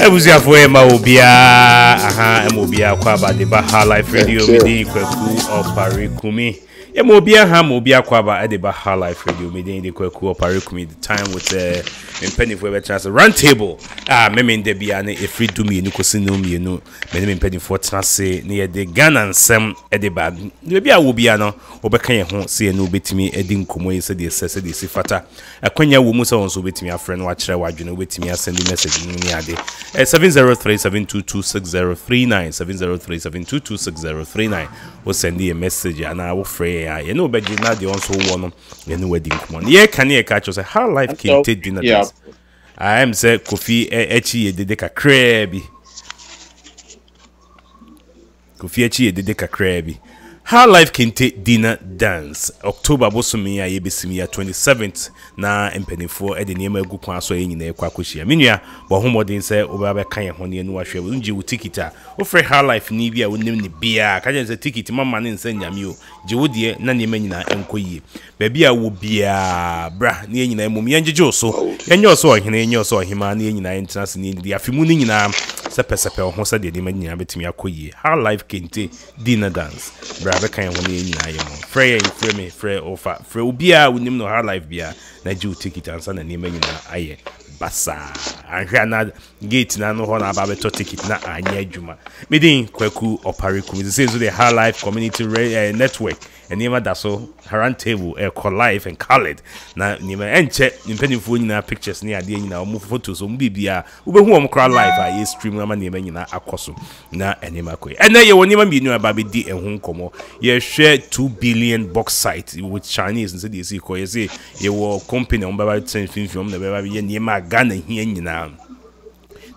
Ebuzia for Emobia, Emobia Kwaba de Baha Life Radio, Midi Kweku or Parikumi. Emobia Hamobia Kwaba at the Baha Life Radio, Midi the Kweku or Parikumi. The time with Penny for Trans Round Table. Memin de Biane, a free to me, Nucosinum, you know, many penny for Trans near the Ghana and Sam at the bag. Maybe I will be an Obekan home, see a no bit me, Edin Kumo, said the Sessa de Sifata. A Quenya Wumusa also with me, a friend, watcher, what you know, with me, I send the message in the 703-722-6039 703-722-6039 will send you a message and I will free. You know, but you know, the also one in wedding. Yeah, can you catch us? How life can take dinner? Yeah, I am say Kofi Echi de Deca Crabby. Kofi Echi de Deca Crabby. How life can take dinner dance. October Bosumia Yebisimiya 27th na empeni for Edi Niema Gukwa so yin na ekwakoshia. Minua bo homodin say obabe kan ye hone enu ahwe unji wo tikita. Ofre how life ni bia wonim ni bia. Ka je say ticket mama ne nsa nyame o. Je wo de na niema nyina enkoyie. Ba bia wo bia bra ne nyina emum yenjeje so. Yenye so ohene yenye so ohima ne nyina entrance ne di afimu ne nyina sepesepe ho sa de niema nyina betimi akoyie. How life can take dinner dance. Bra can one in Frey me Frey offer Frey Ubia would no hard life beer na Jew ticket and son and name aye basa and Hana gate na no honor about ticket na anya juma meeting Kweku or Pariku says the hard life community network and never that so Haran table call life and call it na nima enche impending phone na pictures near the na move photos on bibia ube who cry life I stream na name na akoso na enema kwe and then you won't even be new about di and home como you share 2 billion bauxite with Chinese and say you see ko you say you were company on baba 10 film the baba ye nima Ghana here nyina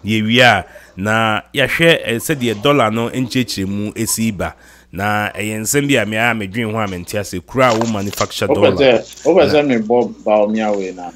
ye we are na ya share said the dollar no encheche mu esiba na ensem bia me dream ho amenti ase kura wo manufacture dollar over me bob ba me away na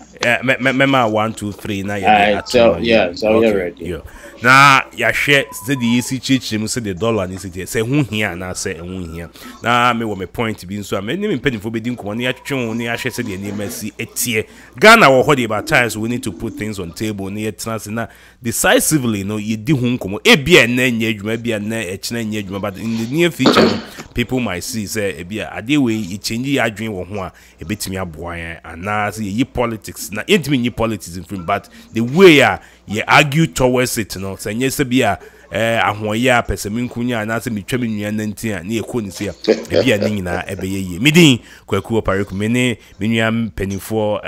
mema 1 2 3 na so you're ready yeah. Na ya share say the isi chichi mu say the dollar ni say say hu hia na say hu hia na me wo me point bi nso me nim penifo be din komo na ya twetwe ni ya share say the name si etie Ghana wo hodi about times we need to put things on table ni etna na decisively no ye di hu komo e bia na nya adwuma bia na e chena nya adwuma but in the near future people might see say e bia ade we e change ya adwen wo ho a e betimi aboa yan ana say ye politics na entimi ye politics in film but the way ye argue towards it no say nyese bia ahoye a peseminkunya na se metwa menua nanti a na ekoni se e bia ni nyina ebeye midin Kwaku Opariku mene menua mpanifo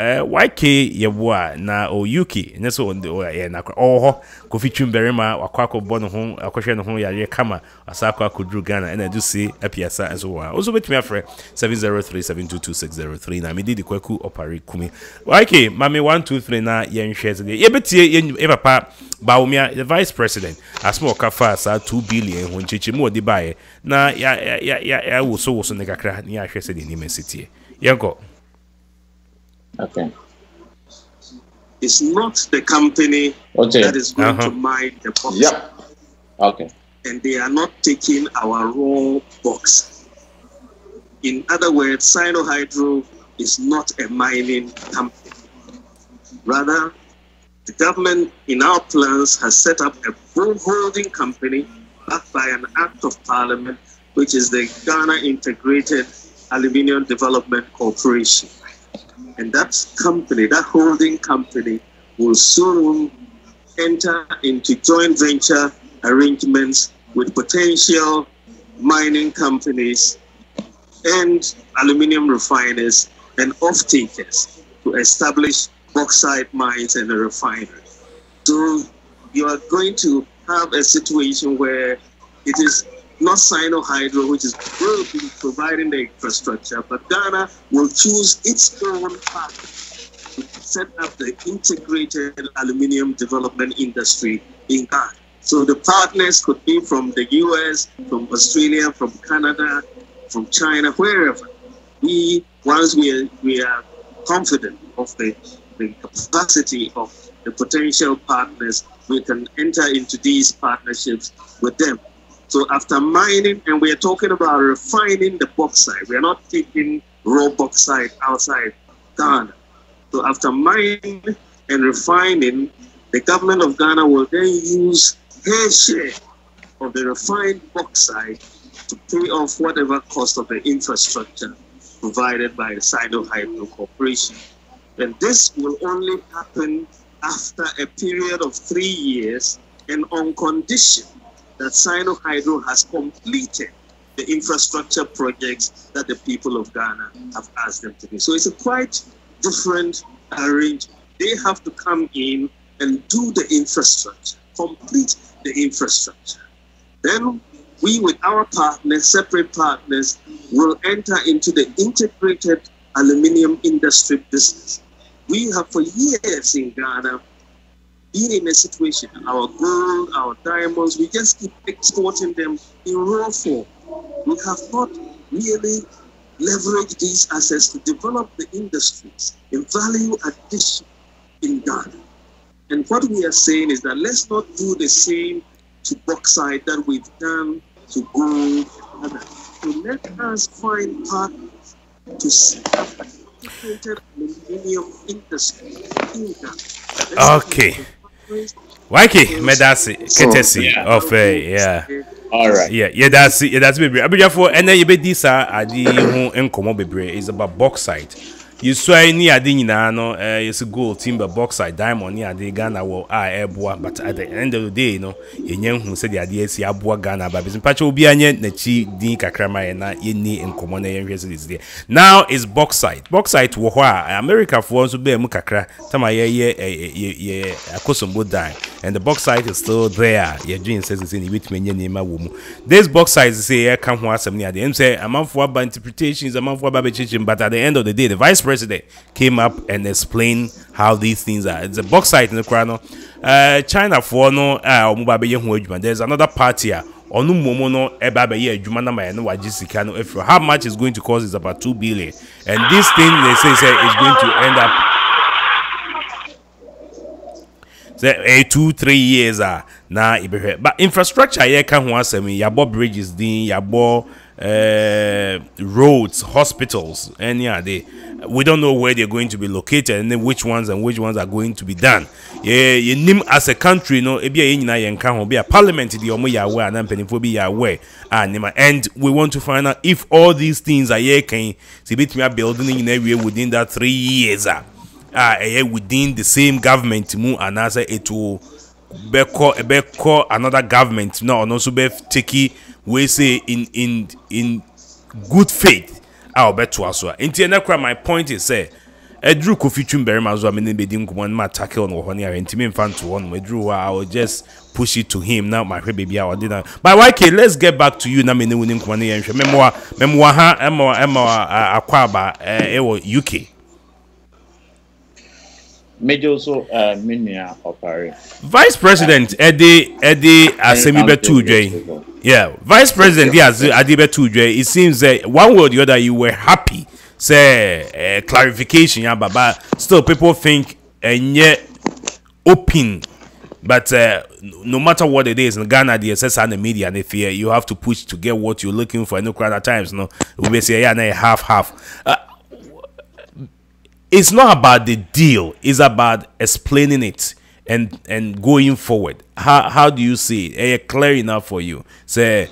YK yeboa na o UK ne so ye na ho Kofi Twimberima wakwakọ bono ho akohwe no ho yare kama asakọ akodru Ghana na do se apiasa enso wa also betimi afre 703-722-6039 na midin Kwaku Opariku me YK mame 1 2 3 na ye nhwe se ye betie ye papa Baumia the vice president asmo kafa sa 2 billion ho ncheche mu odi bae na ya woso ne kakra ni ahwe se de ni mesiti yenko. Okay, it's not the company that is going to mine the box. Yep. Okay, and they are not taking our raw box. In other words, Hydro is not a mining company. Rather, the government in our plans has set up a holding company backed by an act of parliament, which is the Ghana Integrated Aluminium Development Corporation. And that company, that holding company, will soon enter into joint venture arrangements with potential mining companies and aluminium refiners and off-takers to establish bauxite mines and a refinery. So you are going to have a situation where it is not Hydro which is will be providing the infrastructure, but Ghana will choose its own path to set up the integrated aluminium development industry in Ghana. So the partners could be from the US, from Australia, from Canada, from China, wherever. Once we are confident of the capacity of the potential partners, we can enter into these partnerships with them. So after mining, and we are talking about refining the bauxite, we are not taking raw bauxite outside Ghana. So after mining and refining, The government of Ghana will then use her share of the refined bauxite to pay off whatever cost of the infrastructure provided by the Sino Hydro Corporation. And this will only happen after a period of 3 years and on condition that Sino Hydro has completed the infrastructure projects that the people of Ghana have asked them to do. So it's a quite different arrangement. They have to come in and do the infrastructure, complete the infrastructure. Then we, with our partners, separate partners, will enter into the integrated aluminium industry business. We have for years in Ghana been in a situation, our gold, our diamonds, we just keep exporting them in raw form. We have not really leveraged these assets to develop the industries in value addition in Ghana. And what we are saying is that let's not do the same to bauxite that we've done to gold and others. So let us find partners to set up an integrated aluminium industry in Ghana. Okay. Waiki, medasi, courtesy of yeah. All right. Yeah, that's baby. Abijafo, and then you be this adi ho enkomo bebre is about bauxite. You swear ni adi nyina no yes gold, timber, bauxite, diamond ni adi Ghana wo eboa, but at the end of the day no yenyen hu say the adi esi aboa Ghana ba bizin pacho obi anye na chi din kakrama ye na yenni enkomo na yenhwe is there. Now is bauxite. Bauxite wo ho America for so be mu kakra tama ye akosombo dan, and the bauxite is still there. Your dream says it's in with menye nema wo mu. This bauxite say come ho asem ni adi. Em say amanfo aba interpretations, amanfo aba be chichin, but at the end of the day the vice president came up and explained how these things are. It's a bauxite in the crown. China for no there's another party onu momo no eba be ye adwuma na ma no wagisika no if how much is going to cost is about 2 billion, and this thing they say is going to end up say 2-3 years na ibe. But infrastructure here can ho asem yabo bridges din yabo roads, hospitals, and yeah, we don't know where they're going to be located and then which ones are going to be done. Yeah, you name as a country, no, be a parliament the omo ya aware and penifo ya aware and we want to find out if all these things are here can see bit me building in area within that 3 years within the same government mu and as it will beko another government no also be take we say in good faith I'll bet to us. My point is say Drew Kofi Chumberry Mazo amene be dim kuma ma tackle on ho ne intimi fan to one Drew I will just push it to him now my baby I did. But YK, let's get back to you na me ne woni kuma ne yenhwe memoa ha akwaba UK Major so minia opare. Vice President Eddie Asemi Betudwe. Yeah, Vice President Adi Betudwe. It seems that one way or the other you were happy. Say clarification, yeah, but still people think and yet open. But no matter what it is in Ghana, the SS and the media and the fear, you have to push to get what you're looking for. No crowd at times, no, we say yeah, half. It's not about the deal, it's about explaining it and going forward. How do you see it? Clear enough for you? Say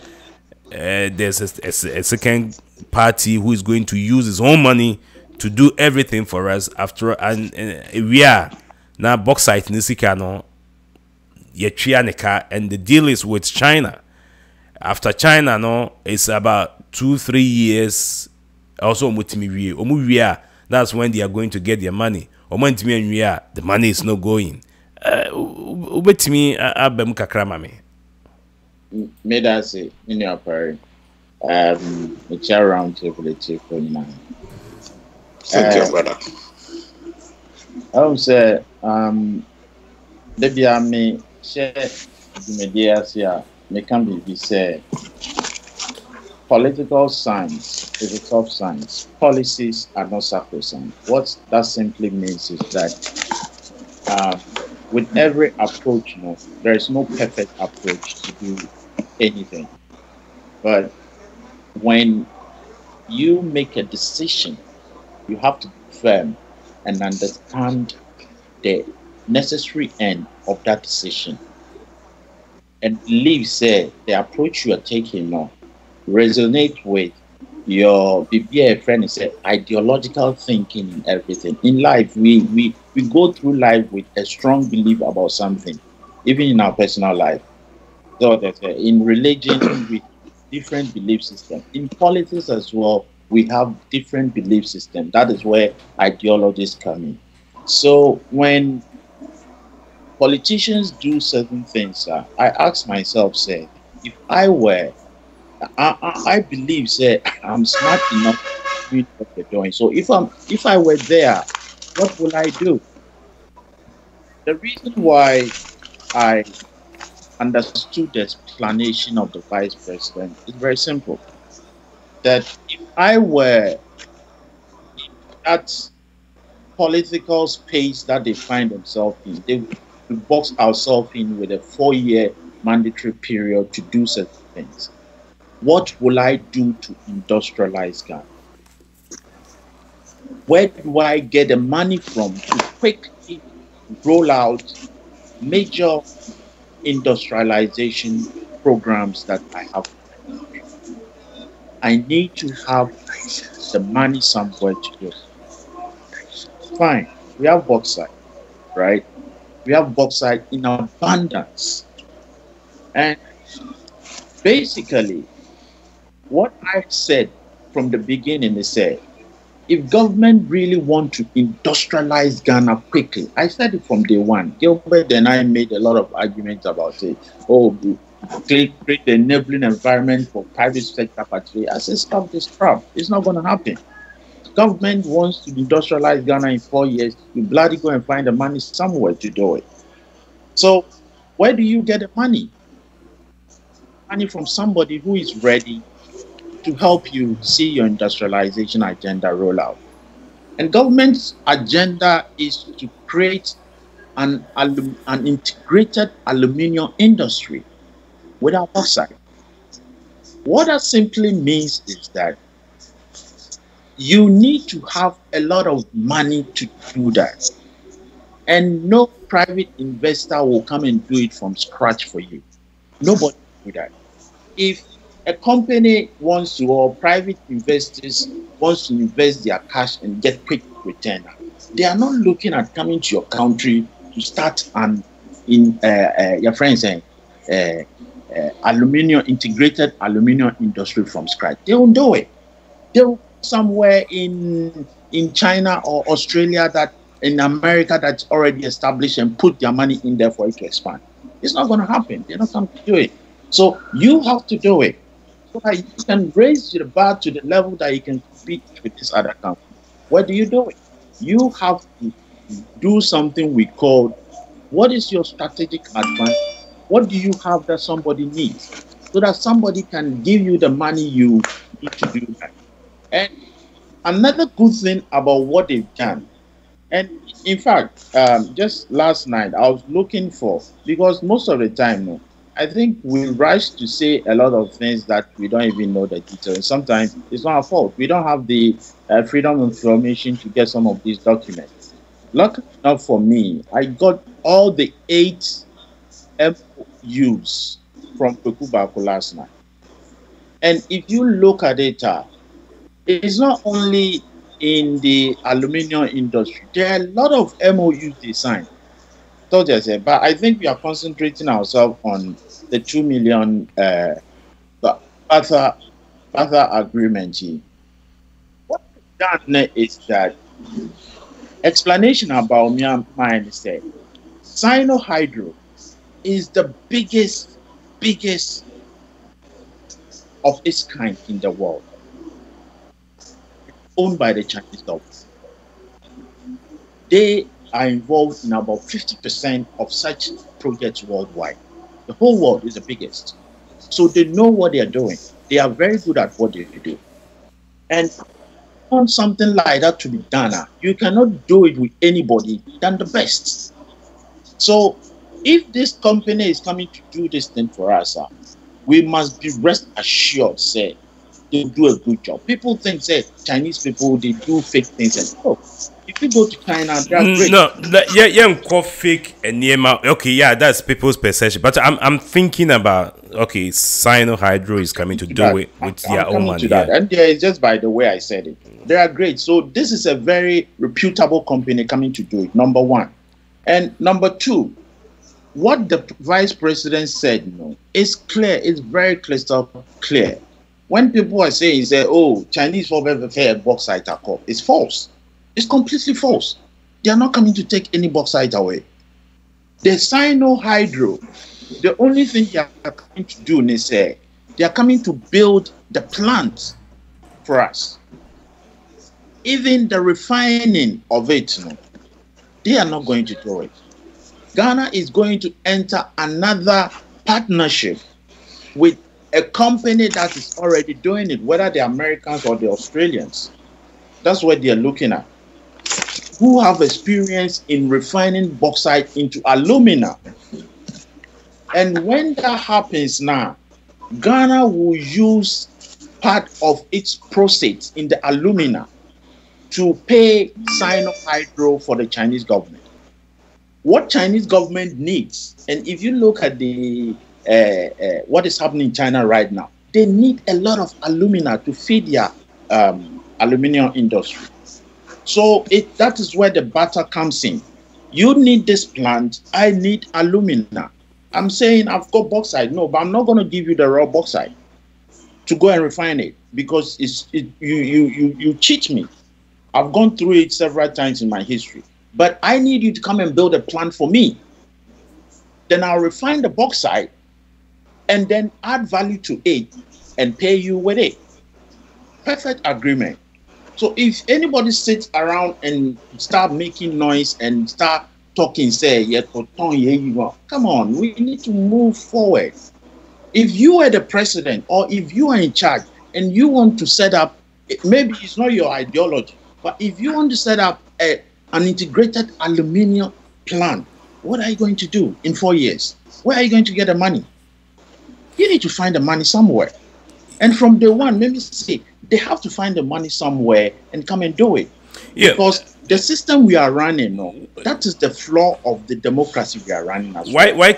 there's a second party who is going to use his own money to do everything for us after and we are now bauxite nisikano and the deal is with China. After China, no, it's about 2-3 years also that's when they are going to get their money. Or when the money is not going. Me that say in your party. It's around table now. Thank you, brother. I would say maybe I may share the media here. Me can be say political science is a tough science. Policies are not sacrosanct. What that simply means is that with every approach, there is no perfect approach to do anything. But when you make a decision, you have to be firm and understand the necessary end of that decision and believe, say, the approach you are taking now resonate with your BBA friend is ideological thinking in everything. In life, we go through life with a strong belief about something, even in our personal life. So that in religion, we have different belief systems. In politics as well, we have different belief systems. That is where ideologies come in. So when politicians do certain things, I ask myself, say, if I believe, say, I'm smart enough to do what they're doing. So if I were there, what will I do? The reason why I understood the explanation of the vice president is very simple. That if I were in that political space that they find themselves in, they would box ourselves in with a 4-year mandatory period to do certain things. What will I do to industrialize Ghana? Where do I get the money from to quickly roll out major industrialization programs that I have? I need to have the money somewhere to do. Fine, we have bauxite, right? We have bauxite in abundance. And basically, what I said from the beginning is that if government really want to industrialize Ghana quickly, I said it from day one. Gilbert and I made a lot of arguments about it. Oh, create the enabling environment for private sector participation. I said, stop this crap. It's not going to happen. Government wants to industrialize Ghana in 4 years. You bloody go and find the money somewhere to do it. So where do you get the money? Money from somebody who is ready to help you see your industrialization agenda roll out. And government's agenda is to create an integrated aluminium industry without bauxite. What that simply means is that you need to have a lot of money to do that. And no private investor will come and do it from scratch for you. Nobody will do that. If a company wants to, or private investors wants to invest their cash and get quick return, they are not looking at coming to your country to start your friends saying integrated aluminium industry from scratch. They won't do it. They'll somewhere in China or Australia, that in America, that's already established, and put their money in there for it to expand. It's not going to happen. They're not going to do it. So you have to do it so that you can raise the bar to the level that you can compete with this other company. Where do you do it? You have to do something we call, what is your strategic advantage? What do you have that somebody needs, so that somebody can give you the money you need to do that? And another good thing about what they've done, and in fact, just last night I was looking for, because most of the time, I think we rush to say a lot of things that we don't even know the details. Sometimes it's not our fault. We don't have the freedom of information to get some of these documents. Luckily enough for me, I got all the 8 MOUs from Pekubaku last night. And if you look at it, it's not only in the aluminium industry. There are a lot of MOUs they signed. But I think we are concentrating ourselves on the 2 million Batha agreement here. What we've done is that explanation about Myanmar is that Hydro is the biggest of its kind in the world, owned by the Chinese government. They are involved in about 50% of such projects worldwide. The whole world is the biggest. So they know what they are doing. They are very good at what they do. And on something like that to be done, you cannot do it with anybody than the best. So if this company is coming to do this thing for us, we must be rest assured, they do a good job. People think, Chinese people, they do fake things. And if you go to China, they are great. No, yeah, fake and Niema. Okay, yeah, that's people's perception. But I'm thinking about, okay, Sino Hydro is coming to do it with their own money. Yeah. And it's just by the way I said it. They are great. So this is a very reputable company coming to do it, number one. And number two, what the vice president said, is clear. It's very crystal clear. When people are saying, oh, Chinese for bauxite are called, it's false. It's completely false. They are not coming to take any bauxite away. The Sino Hydro, the only thing they are coming to do is they are coming to build the plant for us. Even the refining of it, they are not going to do it. Ghana is going to enter another partnership with a company that is already doing it, whether the Americans or the Australians. That's what they are looking at. Who have experience in refining bauxite into alumina. And when that happens now, Ghana will use part of its proceeds in the alumina to pay Sino Hydro for the Chinese government. What Chinese government needs, and if you look at the what is happening in China right now, they need a lot of alumina to feed their aluminium industry. So that is where the battle comes in. You need this plant, I need alumina. I'm saying I've got bauxite, no, but I'm not going to give you the raw bauxite to go and refine it because you cheat me. I've gone through it several times in my history. But I need you to come and build a plant for me. Then I'll refine the bauxite and then add value to it and pay you with it. Perfect agreement. So if anybody sits around and start making noise and start talking, come on, we need to move forward. If you are the president or if you are in charge and you want to set up, maybe it's not your ideology, but if you want to set up an integrated aluminium plant, what are you going to do in 4 years? Where are you going to get the money? You need to find the money somewhere. And from day one, maybe say, they have to find the money somewhere and come and do it. Yeah. Because the system we are running, that is the flaw of the democracy we are running as well. Why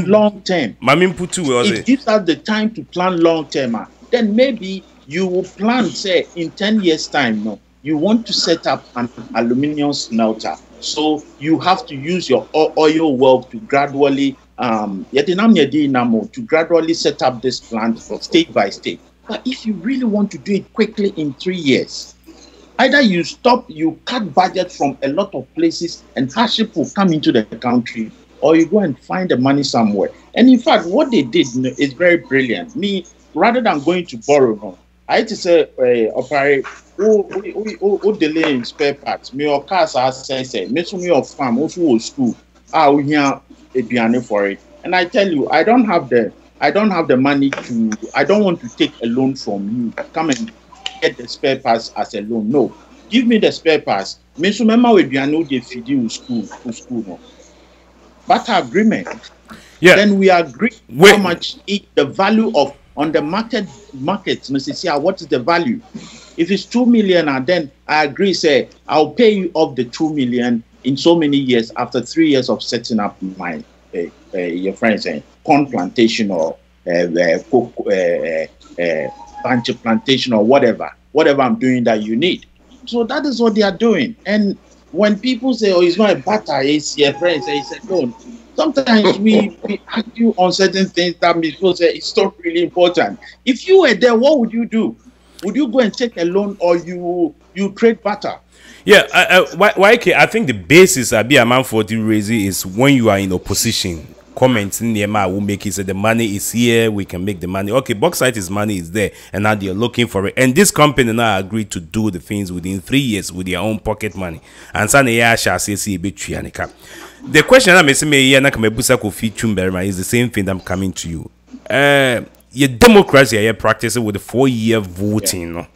long term. It gives us the time to plan long term. Then maybe you will plan, say, in 10 years' time, you want to set up an aluminium smelter. So you have to use your oil well to gradually set up this plant state by state. But if you really want to do it quickly in 3 years, either you cut budget from a lot of places and hardship will come into the country, or you go and find the money somewhere. And in fact, what they did is very brilliant. Me, rather than going to borrow, I had to say, operate, delay in spare parts. Me or cars are say, me so me of farm, also school. We here a for it. And I tell you, I don't have the money to. I don't want to take a loan from you. Come and get the spare parts as a loan. No, give me the spare parts. Me so remember we they feed you school. No. But agreement. Yeah. Then we agree how much the value of on the market. What is the value? If it's 2 million, then I agree. Say I'll pay you off the 2 million in so many years after 3 years of setting up my your friends corn plantation or bunch plantation or whatever I'm doing that you need. So that is what they are doing. And when people say, oh, it's not a butter, it's your friends, they say, no. Sometimes we argue on certain things that people say it's not really important. If you were there, what would you do? Would you go and take a loan or you trade butter? Yeah, I think the basis of be a man for the raising is when you are in opposition. Commenting near my will make it say the money is here, we can make the money. Okay, bauxite is money is there, and now they're looking for it. And this company now agreed to do the things within 3 years with their own pocket money. And the question I'm asking me is the same thing I'm coming to you. Your democracy are practicing with the 4-year voting, no?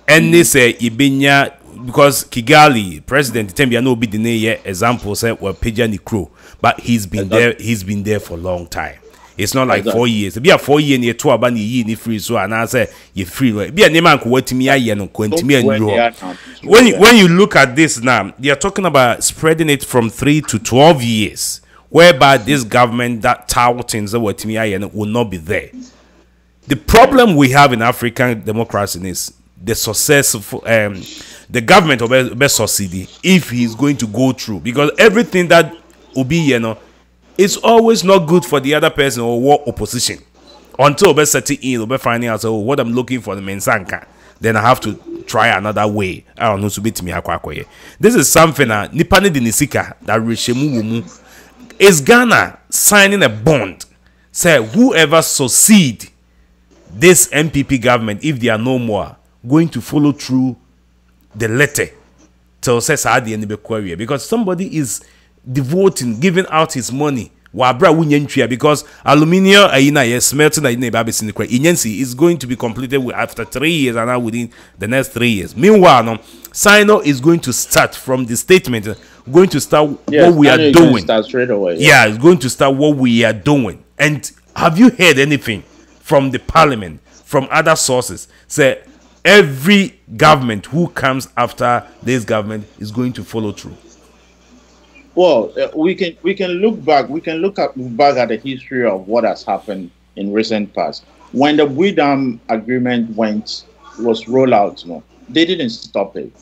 And they say Ibinya because Kigali president Tembi no be the example say well Peja Nikro, but he's been there for a long time. It's not like 4 years. Be a 4 year near 2 about ye free so and I say you free. Be a name and what me I no continue and when you look at this now, they are talking about spreading it from 3 to 12 years, whereby this government that touts what me I will not be there. The problem we have in African democracy is the successful the government will be succeed if he's going to go through, because everything that will be, you know, it's always not good for the other person or what opposition until we setting in, we finding out, oh, what I'm looking for the mensanka, then I have to try another way. I don't know to beat me. This is something that Nipani Dinisika that Rishemu is Ghana signing a bond. Say whoever succeed this MPP government, if they are no more, going to follow through the letter till says because somebody is devoting, giving out his money. Because aluminium smelting is going to be completed after 3 years and now within the next 3 years. Meanwhile, Sino is going to start from the statement, going to start what we are doing. Yeah, it's going to start what we are doing. And have you heard anything from the parliament, from other sources, say every government who comes after this government is going to follow through? Well, we can look back. We can look back at the history of what has happened in recent past. When the Bui-Dam agreement was rolled out, they didn't stop it.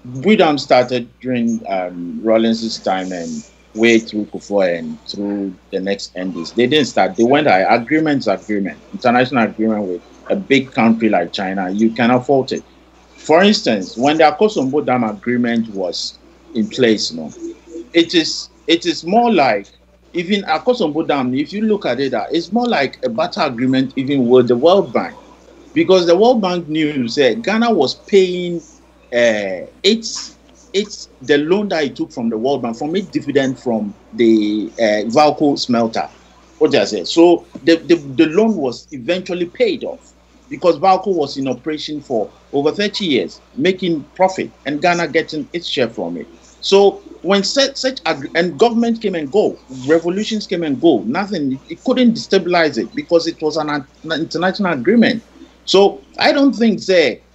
Bui-Dam started during Rawlings's time and way through Kufuor and through the next MDs. They didn't start. They went agreement, international agreement with a big country like China. You cannot fault it. For instance, when the Akosombo Dam agreement was in place, it is more like, even Akosombo Dam, if you look at it, it's more like a barter agreement even with the World Bank, because the World Bank knew that Ghana was paying its the loan that it took from the World Bank, from its dividend from the Valco smelter. What I said. So the loan was eventually paid off because Valco was in operation for over 30 years, making profit, and Ghana getting its share from it. So when and government came and go, revolutions came and go, nothing, it couldn't destabilize it because it was an international agreement. So I don't think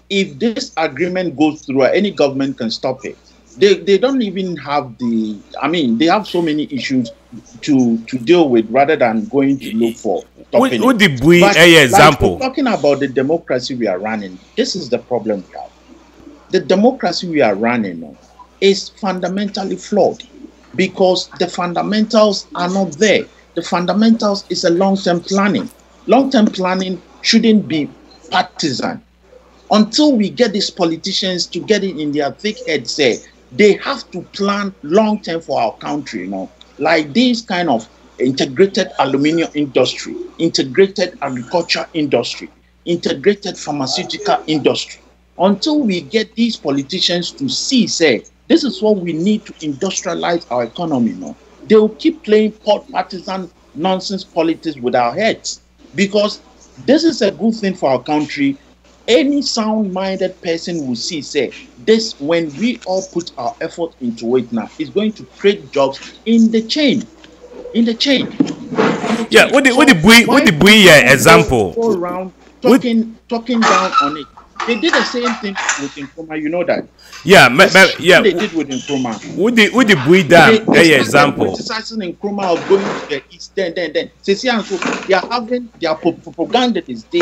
if this agreement goes through, any government can stop it. They don't even have they have so many issues to deal with rather than going to look for stopping it. Example. Talking about the democracy we are running, this is the problem we have. The democracy we are running is fundamentally flawed because the fundamentals are not there. The fundamentals is a long-term planning. Long-term planning shouldn't be partisan. Until we get these politicians to get it in their thick head, they have to plan long-term for our country, like this kind of integrated aluminium industry, integrated agriculture industry, integrated pharmaceutical industry. Until we get these politicians to see, this is what we need to industrialize our economy, they will keep playing partisan nonsense politics with our heads, because this is a good thing for our country. Any sound-minded person will see, this, when we all put our effort into it now, is going to create jobs in the chain. Yeah, what the Bui example? Go around talking down on it. They did the same thing with Nkrumah, you know that. Yeah, they did with Nkrumah. With the Bui-Dam example. Criticizing Nkrumah of going to the east, then. They are having their propaganda is the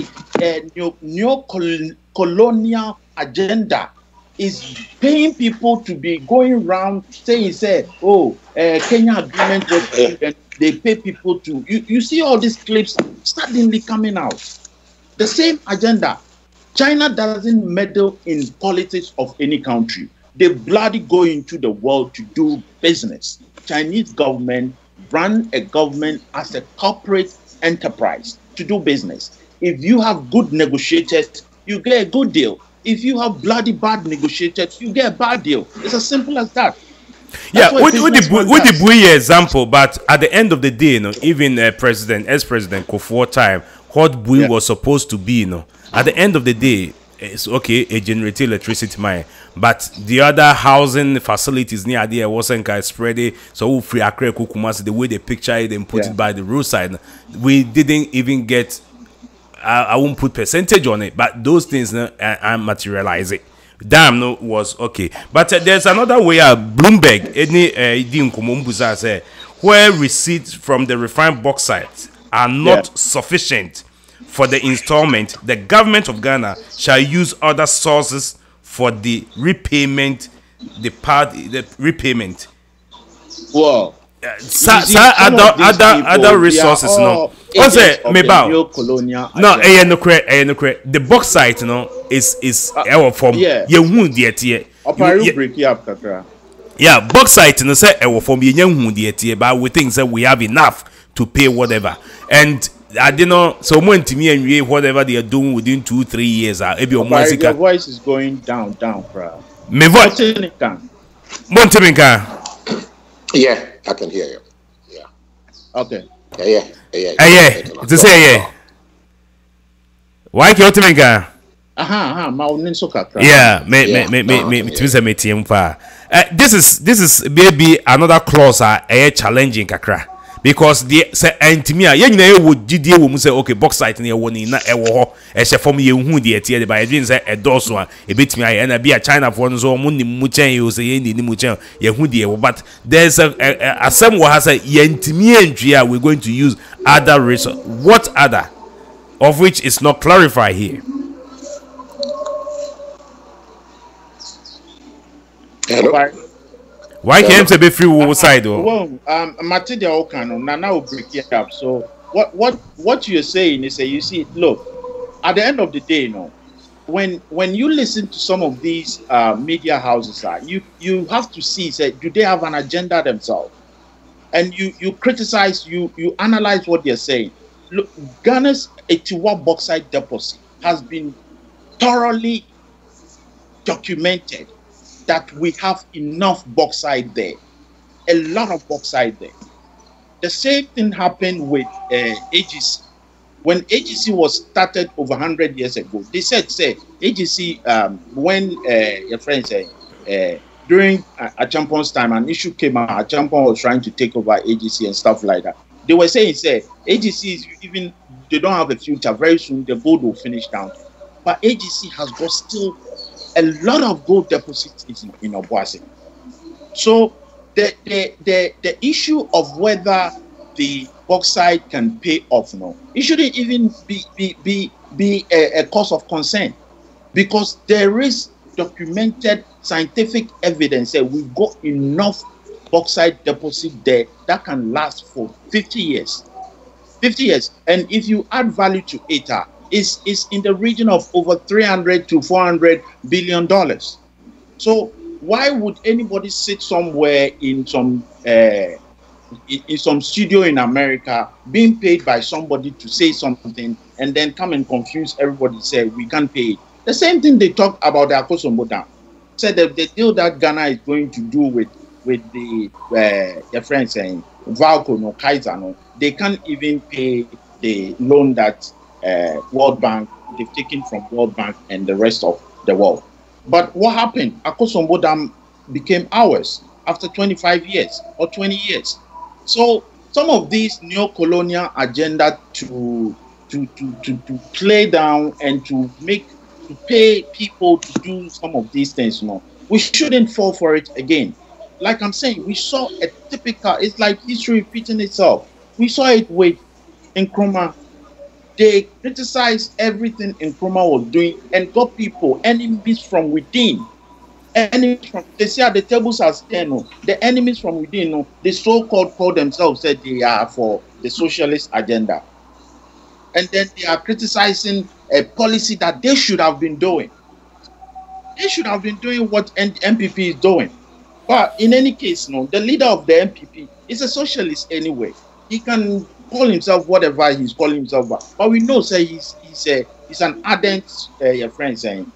neo-colonial agenda is paying people to be going around saying, Kenya agreement was, and they pay people to. You see all these clips suddenly coming out. The same agenda. China doesn't meddle in politics of any country. They bloody go into the world to do business. Chinese government run a government as a corporate enterprise to do business. If you have good negotiators, you get a good deal. If you have bloody bad negotiators, you get a bad deal. It's as simple as that. Yeah, with the Bui example, but at the end of the day, even ex-president Kufuor time, what Bui was supposed to be, at the end of the day, it's okay, a generated electricity mine. but the other housing facilities near there wasn't kind of spread it. So free Accra Kumasi, the way they picture it and put it by the roadside, we didn't even get. I won't put percentage on it, but those things I materialize it. Damn, no was okay. But there's another way. Bloomberg, where receipts from the refined bauxite are not sufficient for the installment, the government of Ghana shall use other sources for the repayment. The repayment. Well. Other resources, no. What's it? No, the bauxite, is our form. Yeah, bauxite, say our form. But we think that we have enough to pay whatever. And I don't know. So when to me and whatever they are doing within 2-3 years, your voice is going down, bro. Me voice. Yeah, I can hear you. Yeah. Okay. Yeah. To say yeah. Why can't you make yeah, this is maybe another clause challenging kakra. Because the say antimia ye would GDA will say okay bauxite near one in from you who the by dreams a dorsal a bit me and be a China for so money muchen you say in the muchen ye but there's a some has a yentimia we're going to use other resources. What other of which is not clarified here? Why can't it be free side though? Well, Matilda Okano, Nana will break it up. So what you're saying is that you see, look, at the end of the day, when you listen to some of these media houses, you have to see, say, do they have an agenda themselves? And you criticize, you analyze what they're saying. Look, Ghana's Etiwa bauxite deposit has been thoroughly documented that we have enough bauxite there, a lot of bauxite there. The same thing happened with AGC. When AGC was started over 100 years ago, they said, AGC, when your friend said, during Achampon's time, an issue came out, Achampon was trying to take over AGC and stuff like that. They were saying, AGC is even, they don't have a future. Very soon, the gold will finish down. But AGC has got still a lot of gold deposits in Obuasi. So the issue of whether the bauxite can pay off, it shouldn't even be a cause of concern, because there is documented scientific evidence that we've got enough bauxite deposit there that can last for 50 years. 50 years. And if you add value to it, is in the region of over $300 to $400 billion. So why would anybody sit somewhere in some studio in America being paid by somebody to say something and then come and confuse everybody, say we can't pay it? The same thing they talk about the Akosombo Dam. Said that the deal that Ghana is going to do with the their friends saying Valco no Kaiser no, they can't even pay the loan that World Bank, they've taken from World Bank and the rest of the world. But what happened? Akosombo Dam became ours after 25 years or 20 years. So some of these neo-colonial agenda to play down and to pay people to do some of these things, we shouldn't fall for it again. Like I'm saying, we saw a typical, it's like history repeating itself. We saw it with Nkrumah. They criticized everything Nkrumah was doing and got people, enemies from within. Enemies from, they say at the tables are standing, the enemies from within, they so-called call themselves, said they are for the socialist agenda. And then they are criticizing a policy that they should have been doing. They should have been doing what MPP is doing. But in any case, the leader of the MPP is a socialist anyway. He can call himself whatever he's calling himself, but we know, say he's an ardent, your friend saying,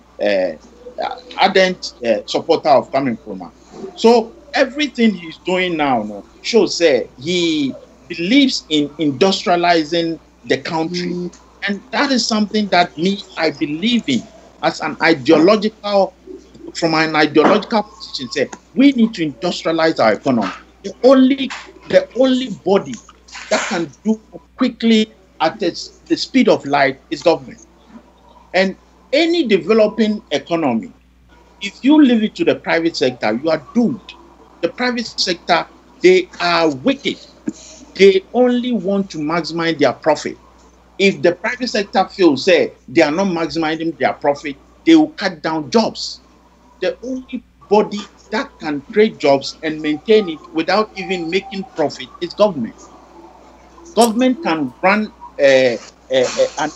ardent supporter of coming from. So everything he's doing now shows, say, he believes in industrializing the country, and that is something that I believe in as an ideological from an ideological position, say we need to industrialize our economy. The only body that can do quickly at the speed of light is government. And any developing economy, if you leave it to the private sector, you are doomed. The private sector, they are wicked. They only want to maximize their profit. If the private sector feels, say, they are not maximizing their profit, they will cut down jobs. The only body that can create jobs and maintain it without even making profit is government. Government can run an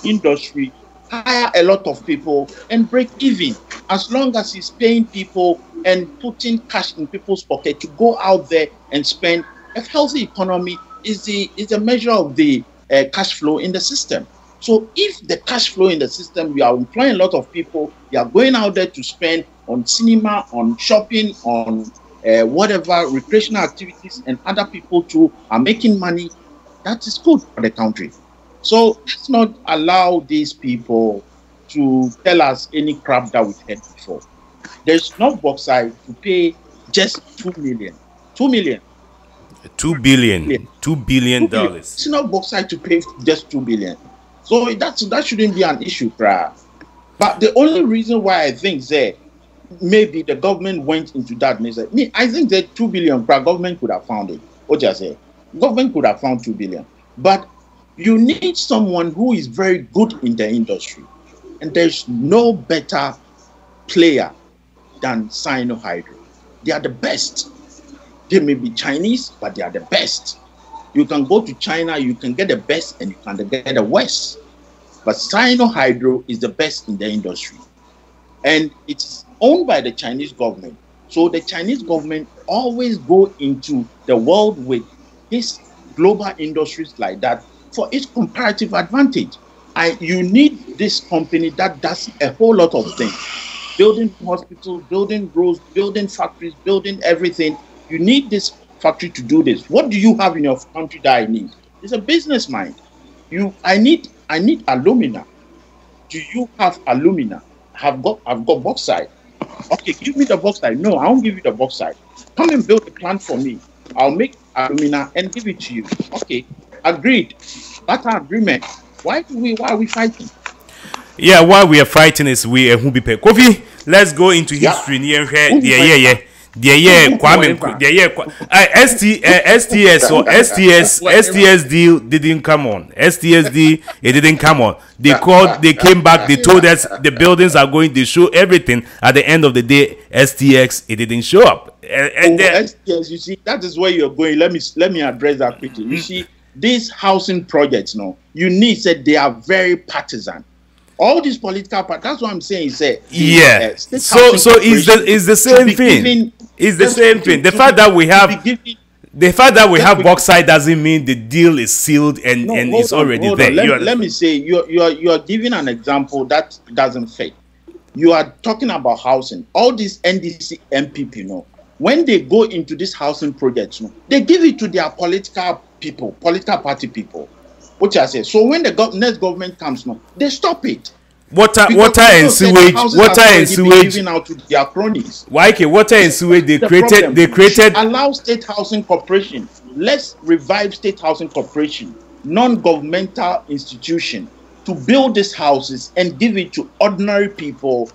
industry, hire a lot of people, and break even as long as he's paying people and putting cash in people's pocket to go out there and spend. A healthy economy is a measure of the cash flow in the system. So if the cash flow in the system, we are employing a lot of people, they are going out there to spend on cinema, on shopping, on whatever recreational activities, and other people too are making money, that is good for the country. So let's not allow these people to tell us any crap that we've heard before. There's no bauxite to pay just 2 million. 2 million. $2 billion. $2 billion. It's not bauxite to pay just 2 billion. So that shouldn't be an issue, bruh. But the only reason why I think that maybe the government went into that, I think that 2 billion, bruh, government could have found it. What you say? Government could have found 2 billion. But you need someone who is very good in the industry. And there's no better player than Hydro. They are the best. They may be Chinese, but they are the best. You can go to China, you can get the best, and you can get the worst. But Hydro is the best in the industry. And it's owned by the Chinese government. So the Chinese government always go into the world with these global industries like that for its comparative advantage. You need this company that does a whole lot of things. Building hospitals, building roads, building factories, building everything. You need this factory to do this. What do you have in your country that I need? It's a business mind. I need alumina. Do you have alumina? I've got bauxite. Okay, give me the bauxite. No, I won't give you the bauxite. Come and build a plant for me. I'll make alumina and give it to you. Okay, agreed. That's our agreement. Why are we fighting? Yeah, why we are fighting is we who be pay. Kofi, let's go into history. STS deal didn't come on. STSD it didn't come on. They came back, they told us the buildings are going to show everything. At the end of the day, STX it didn't show up. STS, you see, that is where you're going. Let me address that quickly. You see, these housing projects, you need said they are very partisan. All these political parties, that's what I'm saying. So it's the same thing. It's the same thing. The fact that we have bauxite doesn't mean the deal is sealed and it's already there. Let me say you are giving an example that doesn't fit. You are talking about housing. All these NDC MPP, when they go into this housing projects, they give it to their political party people. Which I say. So when the next government comes, they stop it. Water and sewage. Giving out to their cronies. Why? Water and sewage. They created. Allow State Housing Corporation. Let's revive State Housing Corporation, non-governmental institution, to build these houses and give it to ordinary people,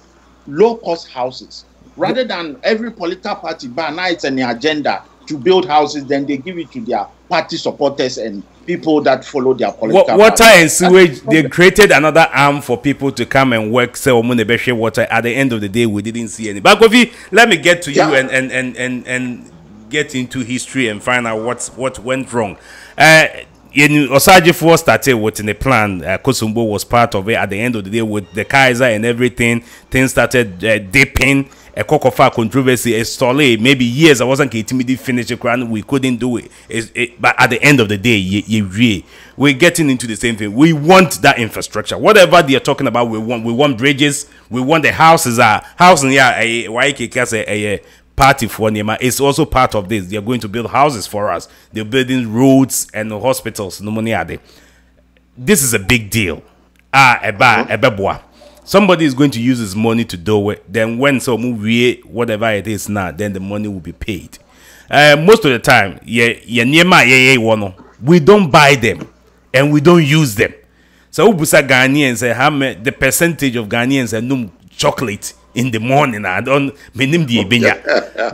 low-cost houses, rather than every political party by night and the agenda to build houses, then they give it to their party supporters and people that follow their political water and sewage. They created another arm for people to come and work, sell water. At the end of the day, we didn't see any. But Kofi, let me get to you and get into history and find out what went wrong. Osagyefo started within a plan. Kosumbo was part of it. At the end of the day, with the Kaiser and everything, things started dipping. A Kokofa controversy, a story, maybe years I wasn't intimidated, finish the crown, we couldn't do it. But at the end of the day, we're getting into the same thing. We want that infrastructure. Whatever they are talking about, we want bridges, we want the houses. Housing, a party for Nema. It's also part of this. They are going to build houses for us. They're building roads and hospitals. No money are there. This is a big deal. Somebody is going to use his money to do it. Then when some whatever it is now, then the money will be paid. Most of the time, we don't buy them and we don't use them. So Ubusa Ghanaians say the percentage of Ghanaians are chocolate in the morning. I don't mean the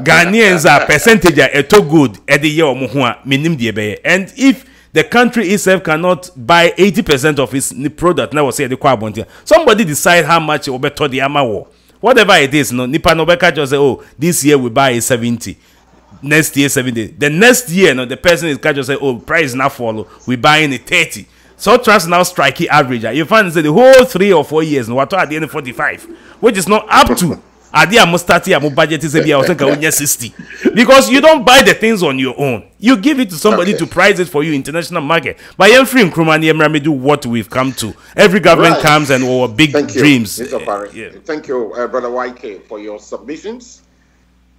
Ghanaians are percentage are too good at the year and if the country itself cannot buy 80% of its product. Now, say the somebody decide how much or better the amount. Whatever it is, no Nipa no beka just say, oh, this year we buy 70, next year 70. The next year, no, the person is just say, oh, price now follow, we buying it 30. So trust now striking average. You find say the whole 3 or 4 years, no, what at the end of 45, which is not up to. Idea must start here. Budget is 60 because you don't buy the things on your own. You give it to somebody to price it for you international market. By free Nkrumah do what we've come to. Every government comes and our big dreams. Yeah. Thank you, Brother YK, for your submissions.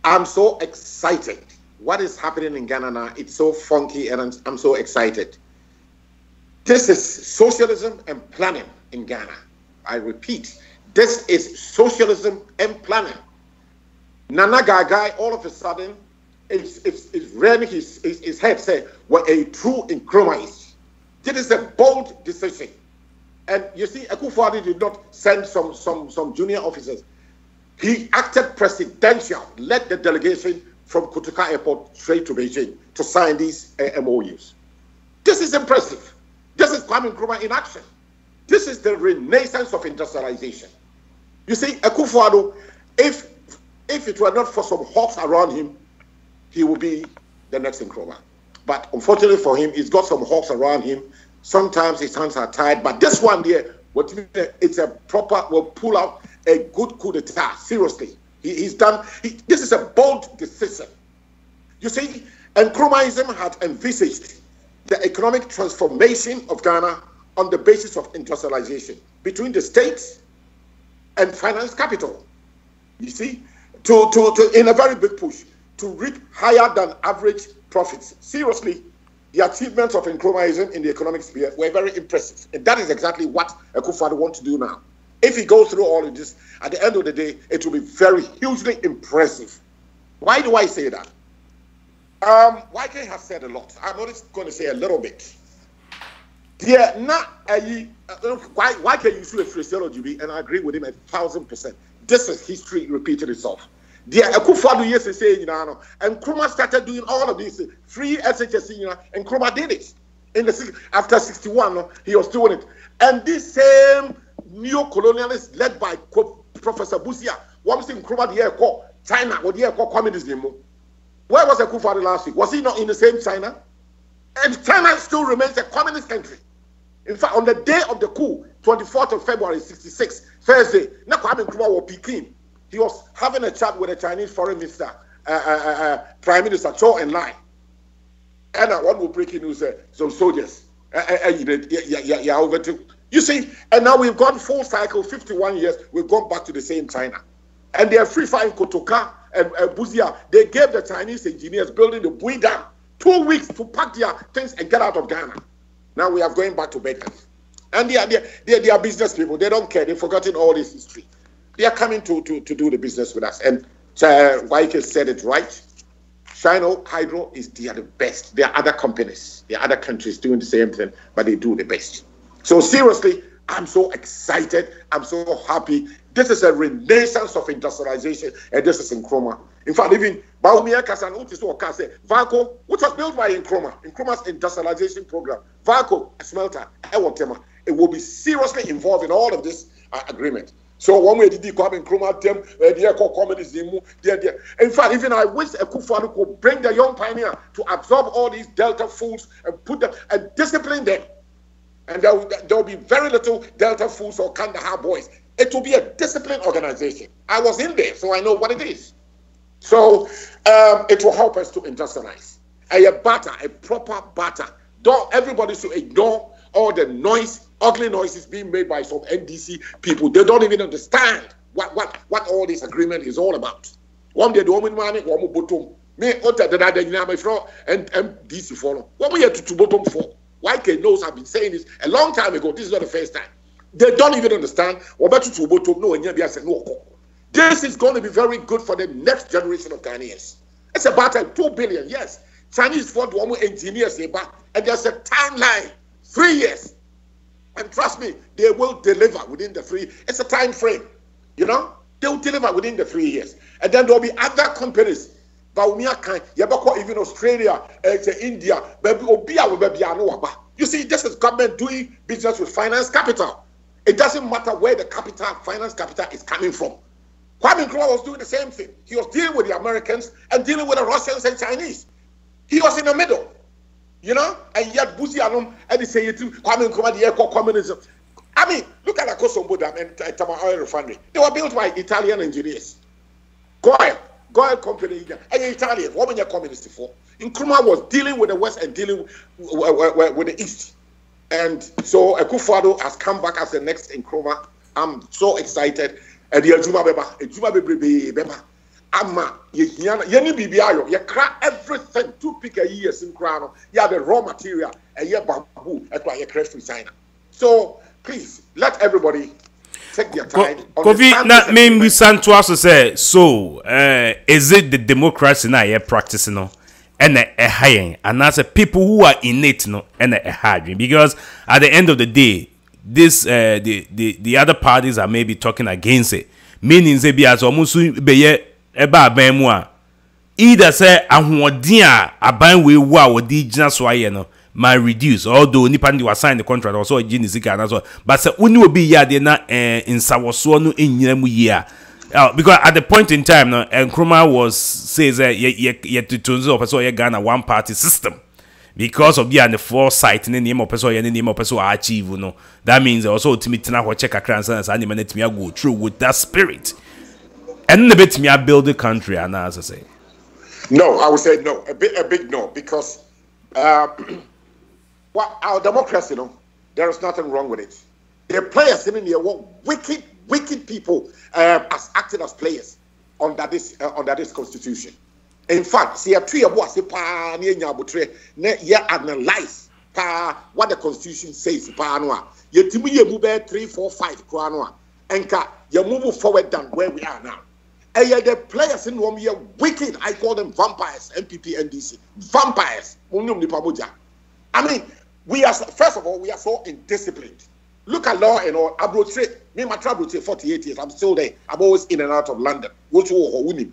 I'm so excited. What is happening in Ghana now? It's so funky, and I'm so excited. This is socialism and planning in Ghana. I repeat. This is socialism and planning. Nana Gagai, all of a sudden, is rearing his head, say, what a true Nkrumah is. This is a bold decision. And you see, Akufo-Addo did not send some junior officers. He acted presidential, led the delegation from Kotoka Airport straight to Beijing to sign these MOUs. This is impressive. This is Kwame Nkrumah in action. This is the renaissance of industrialization. You see, Akufo-Addo, if it were not for some hawks around him, he would be the next Nkrumah. But unfortunately for him, he's got some hawks around him. Sometimes his hands are tied. But this one there, it's a proper, will pull out a good coup d'etat. Seriously. This is a bold decision. You see, Nkrumahism had envisaged the economic transformation of Ghana on the basis of industrialization between the states and finance capital. You see, to in a very big push to reap higher than average profits. Seriously, the achievements of Nkrumahism in the economic sphere were very impressive, and that is exactly what Akufo-Addo wants to do now. If he goes through all of this, at the end of the day, it will be very hugely impressive. Why do I say that? YK has said a lot. I'm only going to say a little bit. Yeah, why can you see a phraseology? And I agree with him 1,000%. This is history repeating itself. The Akufo-Addo yes is saying, and Nkrumah started doing all of this free SHS, and Nkrumah did it after 61. He was doing it, and this same neo-colonialist led by Professor Busia, what was Nkrumah the year called China, or the year called communism? Where was Akufo-Addo last week? Was he not in the same China? And China still remains a communist country. In fact, on the day of the coup, 24th of February, 66, Thursday, Kwame Nkrumah was Peking. He was having a chat with the Chinese foreign minister, Prime Minister Zhou Enlai. And one will break news, some soldiers. You see, and now we've gone full cycle, 51 years, we've gone back to the same China. And they are free fighting Kotoka and Buzia. They gave the Chinese engineers building the Bui Dam 2 weeks to pack their things and get out of Ghana. Now we are going back to Bacon. And they are business people. They don't care. They've forgotten all this history. They are coming to do the business with us. And YK said it right. China Hydro they are the best. There are other companies. There are other countries doing the same thing, but they do the best. So seriously, I'm so excited. I'm so happy. This is a renaissance of industrialization, and this is Nkrumah. In fact, even Baumia Kasan, which is what I say, Valco, which was built by Nkrumah's industrialization program, Valco, a smelter, it will be seriously involved in all of this agreement. So one way did come in Nkrumah them, they call communism. In fact, even I wish Akufo-Addo could bring the young pioneer to absorb all these Delta fools and put them and discipline them. And there will be very little Delta fools or Kandahar boys. It will be a disciplined organization. I was in there, so I know what it is. So it will help us to industrialize. A proper batter. Everybody should ignore all the noise, ugly noises being made by some NDC people. They don't even understand what all this agreement is all about. One day, the woman money, one more bottom. Me, and DC follow. What we have to bottom for? YK knows I've been saying this a long time ago. This is not the first time. They don't even understand. This is going to be very good for the next generation of Ghanaians. It's about 2 billion, yes. Chinese for the engineers, and there's a timeline, 3 years. And trust me, they will deliver within the 3. It's a time frame, you know. They will deliver within the 3 years, and then there will be other companies. Even Australia, India, you see, this is government doing business with finance capital. It doesn't matter where the finance capital is coming from. Kwame Nkrumah was doing the same thing. He was dealing with the Americans and dealing with the Russians and Chinese. He was in the middle, you know. And yet, Busi Anum and they say Kwame Nkrumah the eco communism. I mean, look at the Kosovo Dam and Tama Oil Refinery. They were built by Italian engineers. Goyle Company and Italians. What were you communist for? Nkrumah was dealing with the West and dealing with the East. And so Akufo-Addo has come back as the next Nkrumah. I'm so excited. And the Ejuma Beba. Ama, Yeni Bibiayo, you crack everything to pick a year in crown. You have the raw material and you have bamboo. That's why you crash from China. So please let everybody take their time. Kofi, na me Santo also say so. Is it the democracy now you're practicing no? And a high and as a people who are innate no and a hard because at the end of the day, this the other parties are maybe talking against it. Meaning they be as almost be eba aban mu a either say ahoɔden a aban we wo a wodi gina so aye no might reduce although nipa ndi was sign the contract also gini sika na so but say woni obi ya de na insawoso no enyina mu yi a because at the point in time no Nkrumah was says ye tutunzo person ye Ghana one party system because of the foresight in the name of person in the name of person achieve no that means also ultimately na ho check akran sans and man let me go through with that spirit. And a bit me I build the country, and as I say. No, I would say no, a big no, because well, our democracy, there is nothing wrong with it. The players in here were wicked people as acted as players under this constitution. In fact, see a tree of what analyze what the constitution says. You 3, 4, 5 and you move forward than where we are now. And yet the players in Rome are wicked. I call them vampires, MPP, NDC. Vampires. I mean, first of all, we are so indisciplined. Look at law and all. Me, my travel 48 years. I'm still there. I'm always in and out of London. The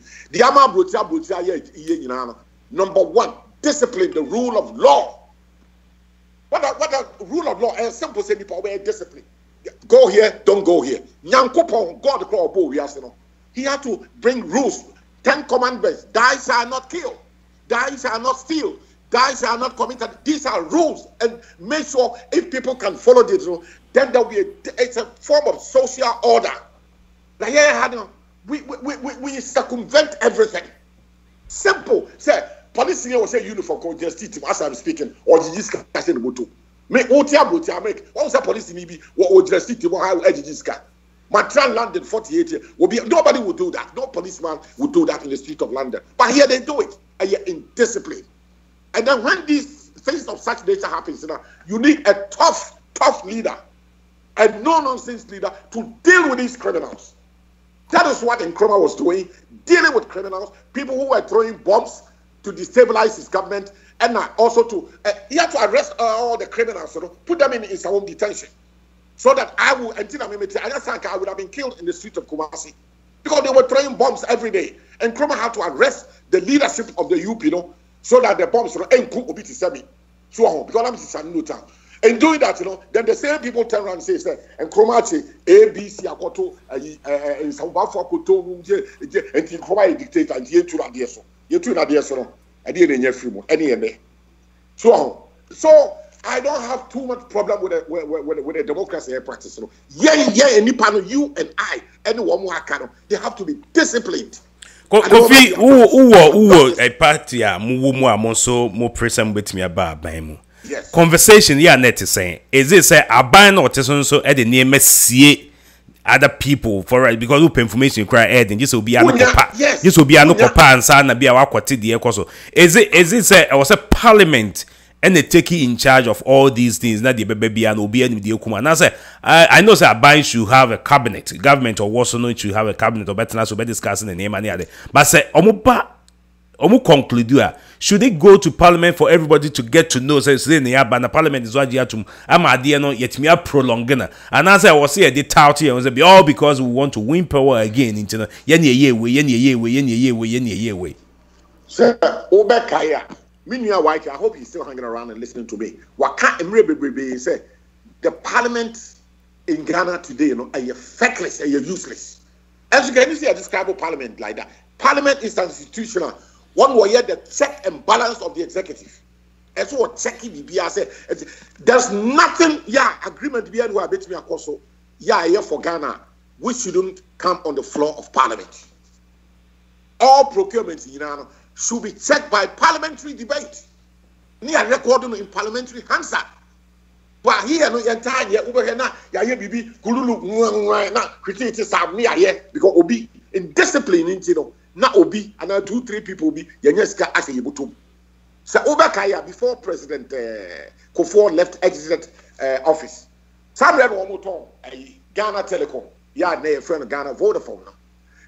number one, discipline, the rule of law. What the rule of law? And simple say people wear discipline. Go here, don't go here. Nyankopon, God call Bo, he had to bring rules, 10 commandments. Thou shalt not kill, thou shalt not steal, thou shalt not commit. These are rules, and make sure if people can follow these rules, then there will be it's a form of social order. Like we circumvent everything. Simple. Say police here will say uniform code just as I'm speaking, or you just can't say the motor. Make make what was that police maybe what just how edges car. Matran London 48 years will be nobody will do that. No policeman would do that in the street of London. But here they do it, and you're in discipline. And then when these things of such nature happens, you need a tough leader, a no-nonsense leader to deal with these criminals. That is what Nkrumah was doing, dealing with criminals, people who were throwing bombs to destabilize his government, and also he had to arrest all the criminals, put them in his own detention. So that I would have been killed in the street of Kumasi. Because they were throwing bombs every day. And Nkrumah had to arrest the leadership of the UP, so that the bombs would be to semi. So because I'm in town. And doing that, then the same people turn around and say, and Nkrumah say, ABC, Akoto, and South Africa, and Nkrumah a dictator, and you two are there, so. You two are there, so. I didn't hear free any. So I don't have too much problem with the democracy practice. You and I, anyone who can, they have to be disciplined. Kofi, who a party more present with me about Baimu. Yes. Conversation, net is saying, is it say a ban or so at the name see other people for it because open information cry and this will be an this will be an and sana be our quantity. Is it say I was a parliament and they take in charge of all these things. Not the baby and obi and the okuma. Now say I know that Aban should have a cabinet, government or Warsaw should have a cabinet or better now so be discussing the name and the other. But say omu conclude should they go to parliament for everybody to get to know say the parliament is what you have to no yet me prolonging and as I was here they tout here was all because we want to win power again into ye way. Sir, Obekaya, Minya White, I hope he's still hanging around and listening to me. Waka Emre say the parliament in Ghana today, are feckless, are useless. As you can see, I describe a parliament like that. Parliament is institutional. One way the check and balance of the executive. And so checking the BS. There's nothing, agreement be who bet me also. Here for Ghana, we shouldn't come on the floor of parliament. All procurement should be checked by parliamentary debate. Near recording in parliamentary Hansard. But here no entire year over here now, bibi kululu na critique sam me here because obi in discipline na obi and 2-3 people be yenyeska as a yibutum. So Obakaya before President Kufuor exited office. Some read one more time Ghana Telecom. Na friend Ghana Vodafone now.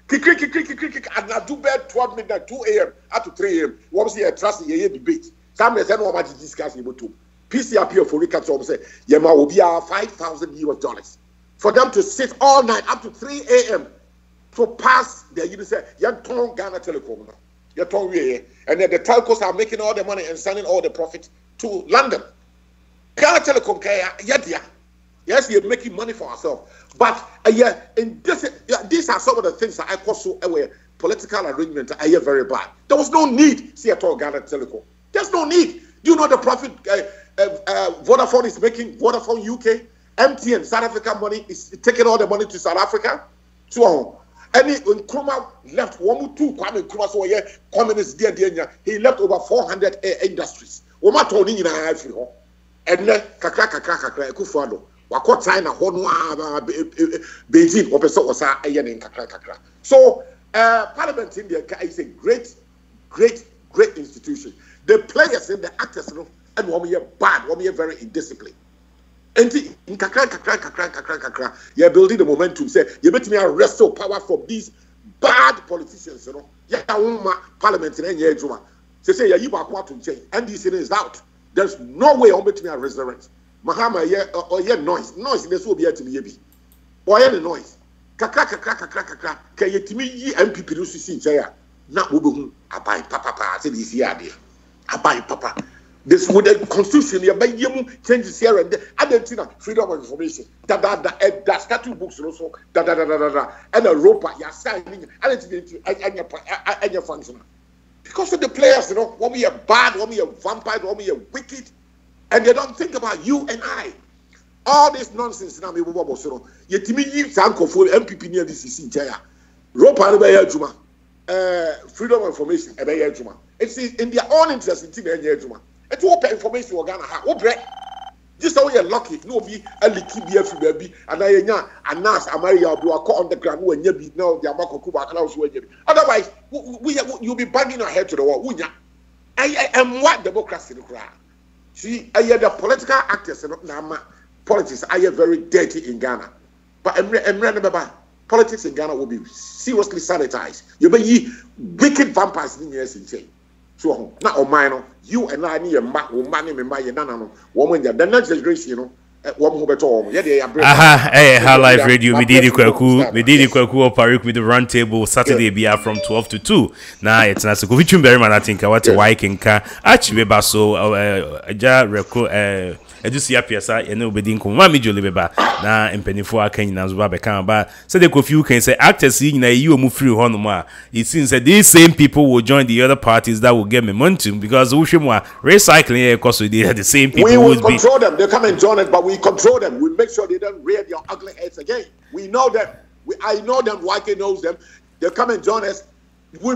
Kick and now do bed 12 midnight 2 a.m. up to 3 a.m. What was here trust the debate. Some said no much discuss yibutum. PCRP for recapture say Yema will be $5,000 for them to sit all night up to 3 a.m. to pass their say Yanton Ghana Telecom. And then the telcos are making all the money and sending all the profit to London. Ghana Telecom, yes, you're making money for ourselves. But in this, these are some of the things that I call so aware. Political arrangement are very bad. There was no need, see at all Ghana Telecom. There's no need. Do you know the profit Vodafone is making? Vodafone UK, MTN, South Africa money is taking all the money to South Africa. So, any Nkrumah left 1-2 Kwame Nkrumah so yeah, communist there. He left over 400 industries. Oma Tony in a and then kakra Kufuor. Wako China hono Beijing opeso osa ayen in kakra. So Parliament in there is a great institution. The players and the actors, and one year bad, 1 year very indisciplined. And in kakra, you're building the momentum. Say you bet me wrestle power from these bad politicians, Parliament in any age. Say you back to change, and this is out. There's no way on between resurrect. Mahama noise this will be to me. Boy, any noise. Kakra. Can you to me MPP to see Jaya? Not Ubu, Abai Papa, said this year. Abai Papa. This would the constitution, your baby changes here and there. Argentina, freedom of information. That statute books also. And a rope, you're signing, and your function. Because of the players, one we are bad, one we are vampire, one we are wicked. And they don't think about you and I. All this nonsense now, yet me Sanko for MPP near this is in Jaya. Ropa Juma, freedom of information, Juma. It's in their own interest in Tina Juma. It's open information we're gonna have. Just how you're lucky, no be a licky BF baby, and I announce Amaria do a call on the ground when you be now the Amako Kuba Klaus. Otherwise, you'll be banging your head to the wall. I am what democracy in the crowd. See, the political actors and politics are very dirty in Ghana. But remember, politics in Ghana will be seriously sanitized. You may ye wicked vampires in years in chain. So not on mine, you and I need a money in my woman, the next generation, one who better. High Life Radio, we did Kwaku Paruk with the round table Saturday BR from 12 to 2. Now it's not so good. Very man, I think I want to Viking car. Actually, Basso, Edusia Piasa, and nobody come. Mammy Jolie Beba, now and Penny for Ken Nazwa Becamba. So the few can say actors seeing that you move through Honoma. It seems that these same people will join the other parties that will get momentum because Ushimwa recycling because they are the same people. We will control them. They come and join us, but we control them. We make sure they don't rear their ugly heads again. We know them. I know them. YK knows them. They come and join us. We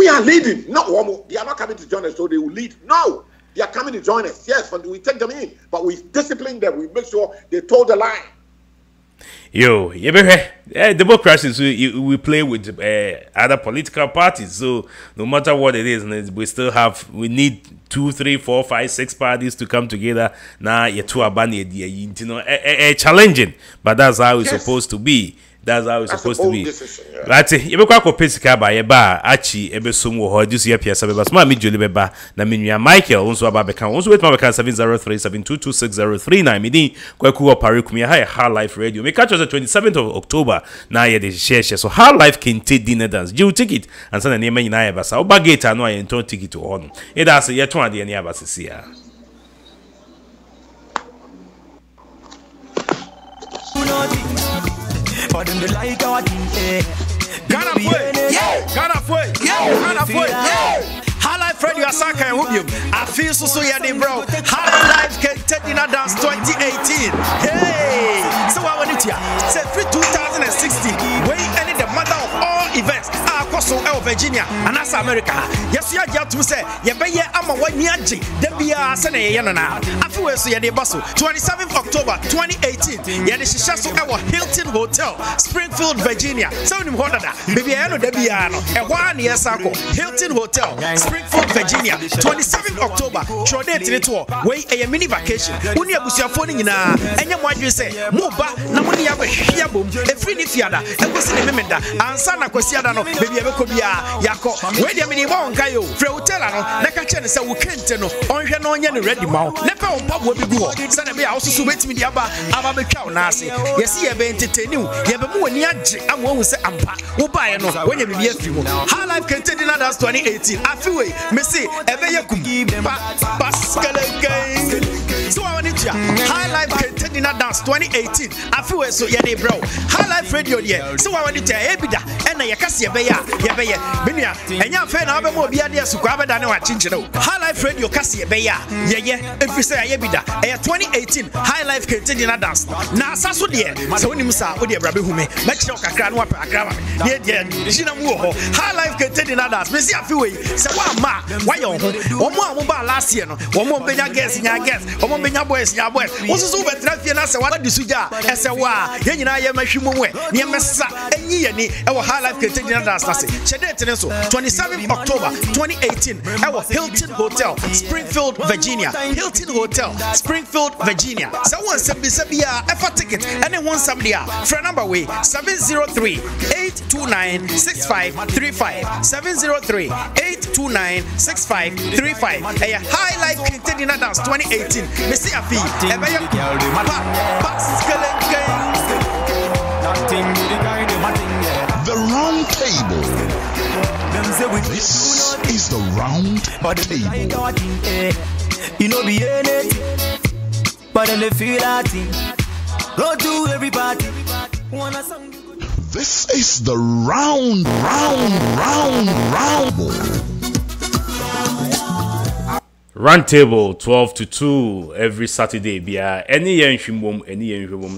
are leading. Not one. They are not coming to join us, so they will lead. No. They are coming to join us. Yes, but we take them in, but we discipline them. We make sure they toe the line. Yo, democracy, so we play with other political parties. So no matter what it is, we need 2, 3, 4, 5, 6 parties to come together. Now you're too abandoned, challenging, but that's how it's supposed to be. That's how it's supposed to be. Right? You be quite pesika ba ye ba achi ebe somo ho just here pia sabe bas ma mi joli beba na menua Michael onso aba beka onso wait ma beka 703722603 mi din kwaku opare kumia ha life radio me catch us the 27th of October na ye de share so how life can take dinner dance you ticket and sana na nyina ye basa oba gate anu aye ton ticket to on e da say ye ton ade ne aba sisia. But them they like our thing, Ghana foi, Ghana foi, Ghana foi. Highlife Radio Asaka and Wubium. I feel so yadi bro. Highlife can take dinner dance 2018. Hey, so I want it here. Say free 2016. Wait, any the mother of all events. Across Virginia and as America. Yes, you are to say, you be here. I'm a 1 year G. Then be a Sunday Yanana. I feel so yadi basso. 27th October 2018. Yadi Shishasu our Hilton Hotel, Springfield, Virginia. So you hold that. Baby, I know Debiano. A 1 year circle. Hilton Hotel. Springfield, Virginia, 27th October. Show date in it all. Wait a mini vacation. When you have your phone in and you want to say, Muba, now when you have a hiabum, a free fiada, and was in a memenda, and Sana Cosiadano, maybe a Cobia, Yako, where you mean, Kayo, Freutelano, Nakachen, so we can't know, on Janoyan ready mouth, never on pub will be good. Sanabe also wait me the Abba cow Nasi. Yes, you have entertained you. You have a more near I'm one who say, Ampa, who buy no when you be a few. How life can take dinner dance 2018. I feel Messi, Ebeyakum, Pascal. So I want it to Highlife can take dinner dance 2018. I feel so yadi bro. Highlife Radio yeah. So I want it to Ebida and Yakasi Ebeya, Binia, and your friend Abamo Biadia Sukaba than our Chinchino. Highlife Radio Cassia Beya, yeah, if we say Ebida, 2018 Highlife can take dinner dance. Now, Sasudia, so when you saw with your Rabbi Hume, Machoka Kranwapa, yeah, Shinamu, Highlife can take dinner dance. Messi, I feel so why you one more last year, one more Benya guess in your guess, one more Benya boys in your boys. What's over Trafian as a what do Suja, as a wa, Yen I am a Shumwe, near Messa, and Yeni, our Highlife can take dinner dance. 27th October 2018, our Hilton Hotel, Springfield, Virginia. Hilton Hotel, Springfield, Virginia. Someone send me a ticket, and then one somebody for number way 703-829-6535. 703-829-6535. A Highlife Quintet Dance 2018. Missy Afi, The round table. This is the round table. You know, be in it, but then they feel that thing. Go to every party. This is the round. Round table 12 to 2 every Saturday. Bia any yenshimum,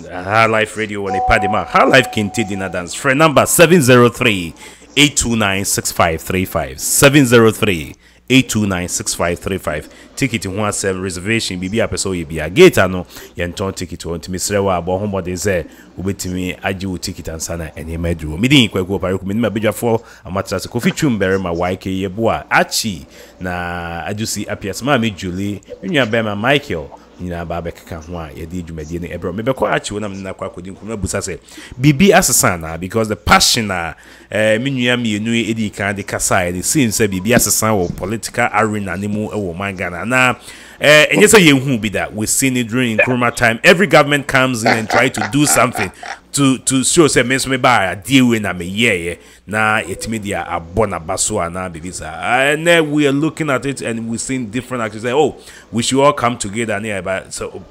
Highlife Radio on a padima. Highlife Kinti Dinner Dance. Friend number 703-829-6535. 703-829-6535. Ticket in 17 reservation. Bibi apeso ye bia gate ano yenton ticket on timisrewa abo homode ze ubetimi aji ticket ansana enye medru. Midin kwaku opare ku minima bedwafo amatra se Kofi Chumbere ma YK yeboa achi na ajusi apias ma me Julie nwa bema Michael nyina ba bekeka ho a ye di dwumadi ne ebro me bekọ achi wona me na kwa kodi nkuma busa se bibi asesana because the passion na menua mienu edi kan de kasa e since say bibi asesana wo political arena ne mu e wo mangana na enye say yenhu bi that we seen it during Nkrumah time. Every government comes in and try to do something to show say me so me ba deal we na me yeah na etimi dia abona baso na bibisa and we are looking at it and we seeing different actors say oh we should all come together nearby. So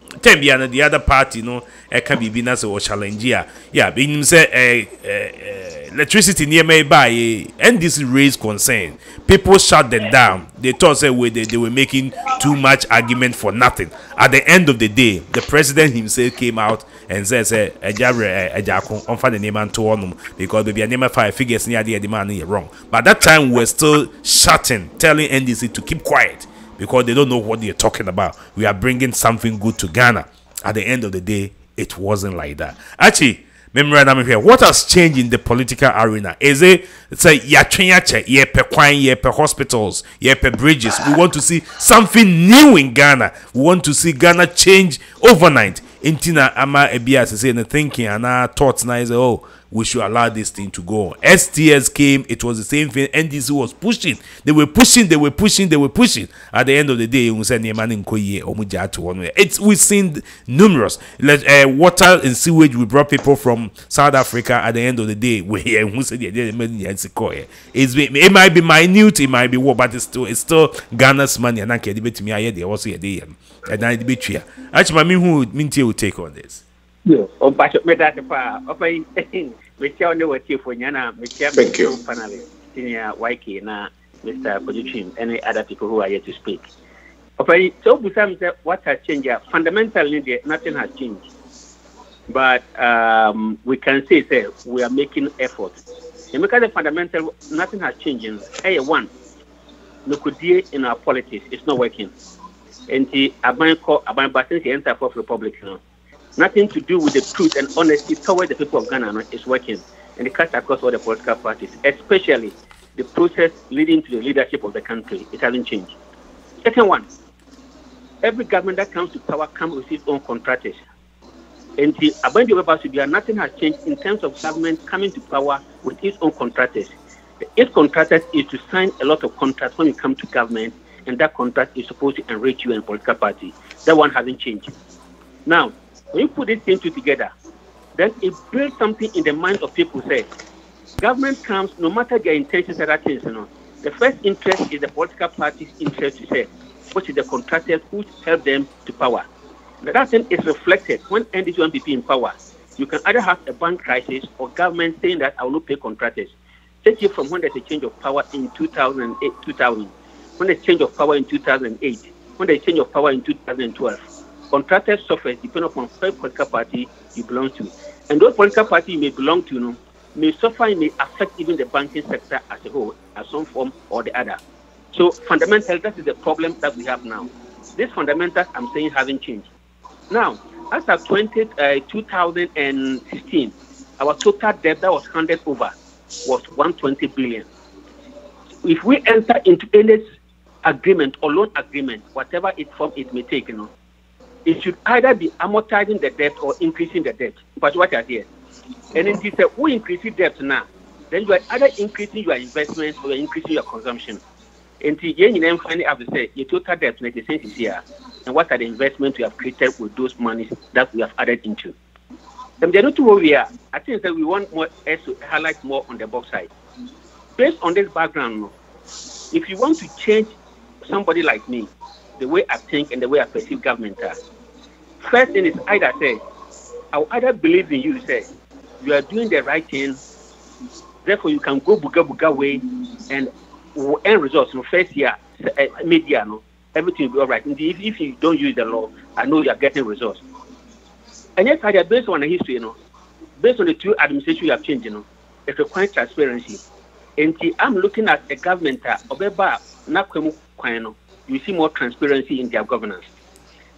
Tembiana the other party no can be na so challenge yeah being say electricity near me by and this raised concern. People shut them down. They thought say they were making too much argument for nothing. At the end of the day, the president himself came out and said on the name and to because maybe a name 5 figures near the demand wrong. But that time we were still shutting, telling NDC to keep quiet because they don't know what they're talking about. We are bringing something good to Ghana. At the end of the day, it wasn't like that. Actually, remember here, what has changed in the political arena? Is it say per hospitals, per bridges? We want to see something new in Ghana. We want to see Ghana change overnight. Intina ama ebias say the thinking and our thoughts now is we should allow this thing to go on. STS came, it was the same thing. NDC was pushing. They were pushing. At the end of the day, we said we've seen numerous water and sewage. We brought people from South Africa. At the end of the day, it might be minute, it might be what, but it's still Ghana's money. And I can't debate me. I had also a day and I debate here. Actually, who will take on this? Yeah. Thank you. Panelist, Senior YK, na Mr. Production, any other people who are here to speak. Okay, so what has changed? Fundamentally, nothing has changed. But we can say we are making efforts. And because the fundamental, nothing has changed. One, Nukudia in our politics is not working. And the Aban for Republic, nothing to do with the truth and honesty toward the people of Ghana is working. And it cuts across all the political parties, especially the process leading to the leadership of the country. It hasn't changed. Second one, every government that comes to power comes with its own contractors. And the Abandoned nothing has changed in terms of government coming to power with its own contractors. Its contractors is to sign a lot of contracts when you come to government, and that contract is supposed to enrich you and political party. That one hasn't changed. Now, when you put these things together, then it builds something in the mind of people. Say, government comes, no matter their intentions, other things, the first interest is the political party's interest to say, which is the contractors who help them to power. That thing is reflected when NDC MPP in power. You can either have a bank crisis or government saying that I will not pay contractors. Take it from when there's a change of power in 2000, when there's change of power in 2008, when there's change of power in 2012. Contractors suffer depending upon what political party you belong to. And those political parties you may belong to may suffer and may affect even the banking sector as a whole, at some form or the other. So fundamentally, that is the problem that we have now. These fundamentals, I'm saying, haven't changed. Now, as of 2016, our total debt that was handed over was 120 billion. If we enter into any agreement or loan agreement, whatever its form it may take, it should either be amortizing the debt or increasing the debt. But what are here? And it is we increase debt now, then you are either increasing your investments or increasing your consumption. And you finally have to say your total debt in the sense is here. And what are the investments we have created with those monies that we have added into? And they're not where we are. I think that we want more to highlight more on the box side. Based on this background, if you want to change somebody like me, the way I think and the way I perceive government, first thing is either say, I will either believe in you, say, you are doing the right thing, therefore you can go buga way and end results. First year, media, everything will be all right. If you don't use the law, I know you are getting results. And yet, based on the history, based on the two administrations you have changed, it requires transparency. And I'm looking at a government, you see more transparency in their governance.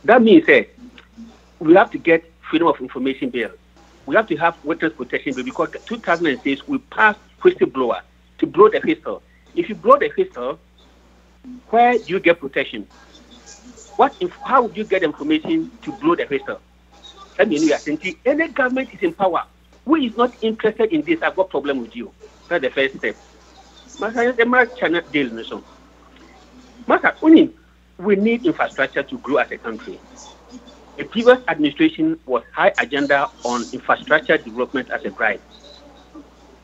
That means we have to get freedom of information bill. We have to have witness protection bill because 2006 we passed whistleblower to blow the whistle. If you blow the whistle, where do you get protection? How would you get information to blow the whistle? Let me know. Any government is in power. Who is not interested in this? I've got a problem with you. That's the first step. We need infrastructure to grow as a country. The previous administration was high agenda on infrastructure development as a drive.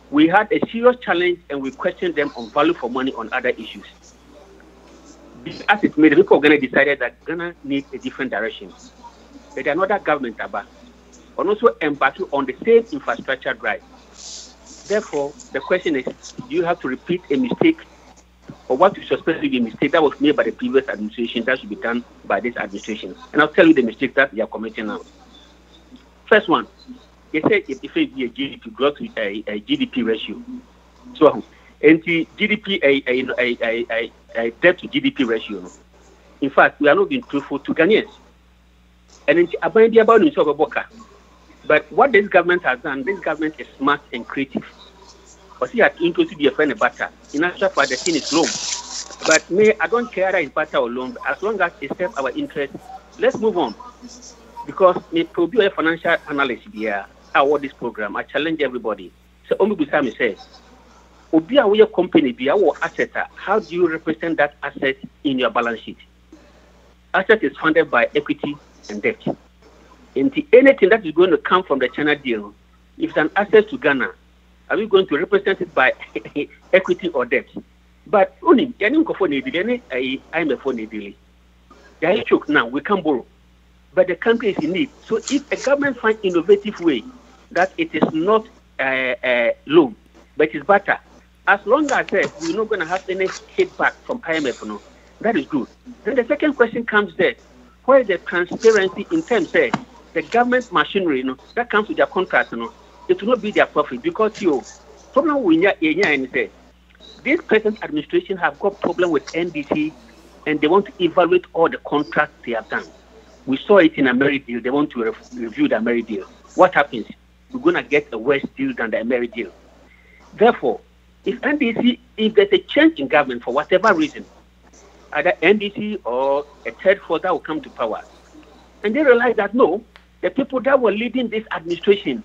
We had a serious challenge and we questioned them on value for money on other issues. As it made, the people of Ghana decided that Ghana needs a different direction. But another government and also embarked on the same infrastructure drive. Therefore, the question is, do you have to repeat a mistake or what you suspect to be a mistake that was made by the previous administration that should be done by this administration? And I'll tell you the mistake that they are committing now. First one, they say if it be a GDP growth with a GDP ratio. So, and the GDP a debt to GDP ratio. In fact, we are not being truthful to Ghanaians. And in the Abandi about himself a boka, But what this government has done, this government is smart and creative. But he had introduced the friend butter. In actual fact, the thing is loan. But me, I don't care that it's butter or loan. As long as it serves our interest, let's move on. Because me probably a financial analyst here. I want this program. I challenge everybody. So Omi Busami says, Obia we a company be our asset. How do you represent that asset in your balance sheet? Asset is funded by equity and debt. Anything that is going to come from the China deal, if it's an asset to Ghana, are we going to represent it by equity or debt? But only now we can borrow. But the country is in need. So if a government finds innovative way that it is not a loan, but it's better, as long as we're not going to have any kickback from IMF, no, that is good. Then the second question comes there, where is the transparency in terms of the government machinery, that comes with their contract, it will not be their profit because problem with say this present administration have got problem with NDC and they want to evaluate all the contracts they have done. We saw it in a merit deal. They want to review the merit deal. What happens? We're going to get a worse deal than the merit deal. Therefore, if there's a change in government for whatever reason, either NDC or a third force that will come to power, and they realize that no, the people that were leading this administration,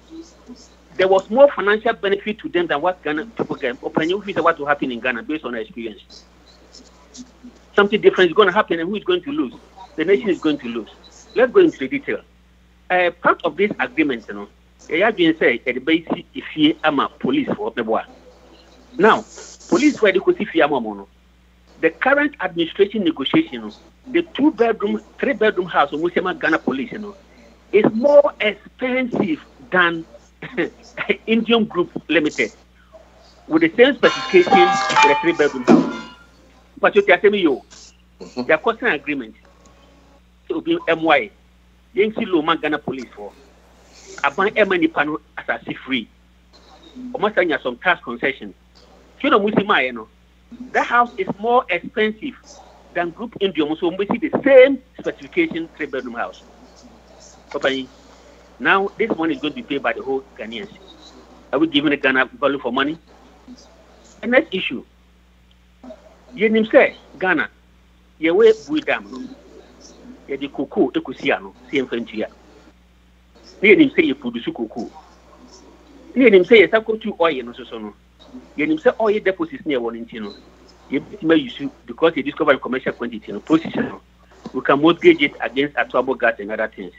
there was more financial benefit to them than what Ghana people get. Opinion is what will happen in Ghana based on our experience. Something different is going to happen, and who is going to lose? The nation is going to lose. Let's go into the detail. Part of this agreement, it has been said that the basic if you am a police for the now, police were the the current administration negotiation, the 2-bedroom, 3-bedroom house of Ghana police, is more expensive than Indian Group Limited with the same specification for a 3-bedroom house. But you tell me, they are costing an agreement. It will be MY. You see low Ghana police for. I buy MNE panel as a free. Almost some tax concession. You know, that house is more expensive than Group Indian. So we see the same specification 3-bedroom house. Okay. Now this money is going to be paid by the whole Ghanaians. Are we giving the Ghana value for money? And next issue. You say Ghana, you way Buidam. You the cocoa, Ekusiano, same frontier. You say you produce cocoa. You say you take to oil, no so. You say oil deposits near one intino. You may use because you discover commercial quantity in position. We can mortgage it against atomic gas and other things.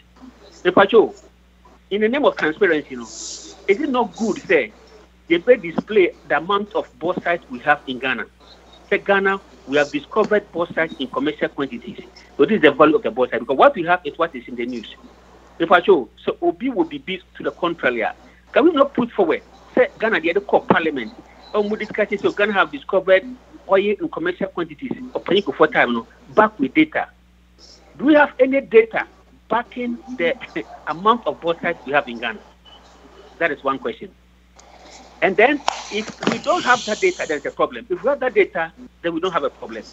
In the name of transparency, is it not good, say, they display the amount of bauxite we have in Ghana? Say, Ghana, we have discovered bauxite in commercial quantities. So this is the value of the bauxite, because what we have is what is in the news. So Obi will be beat to the contrary. Can we not put forward, say, Ghana, the other core parliament, and we discuss it, so Ghana have discovered oil in commercial quantities, or for time, back with data. Do we have any data backing the amount of bauxite we have in Ghana? That is one question. And then, if we don't have that data, there's a problem. If we have that data, then we don't have a problem.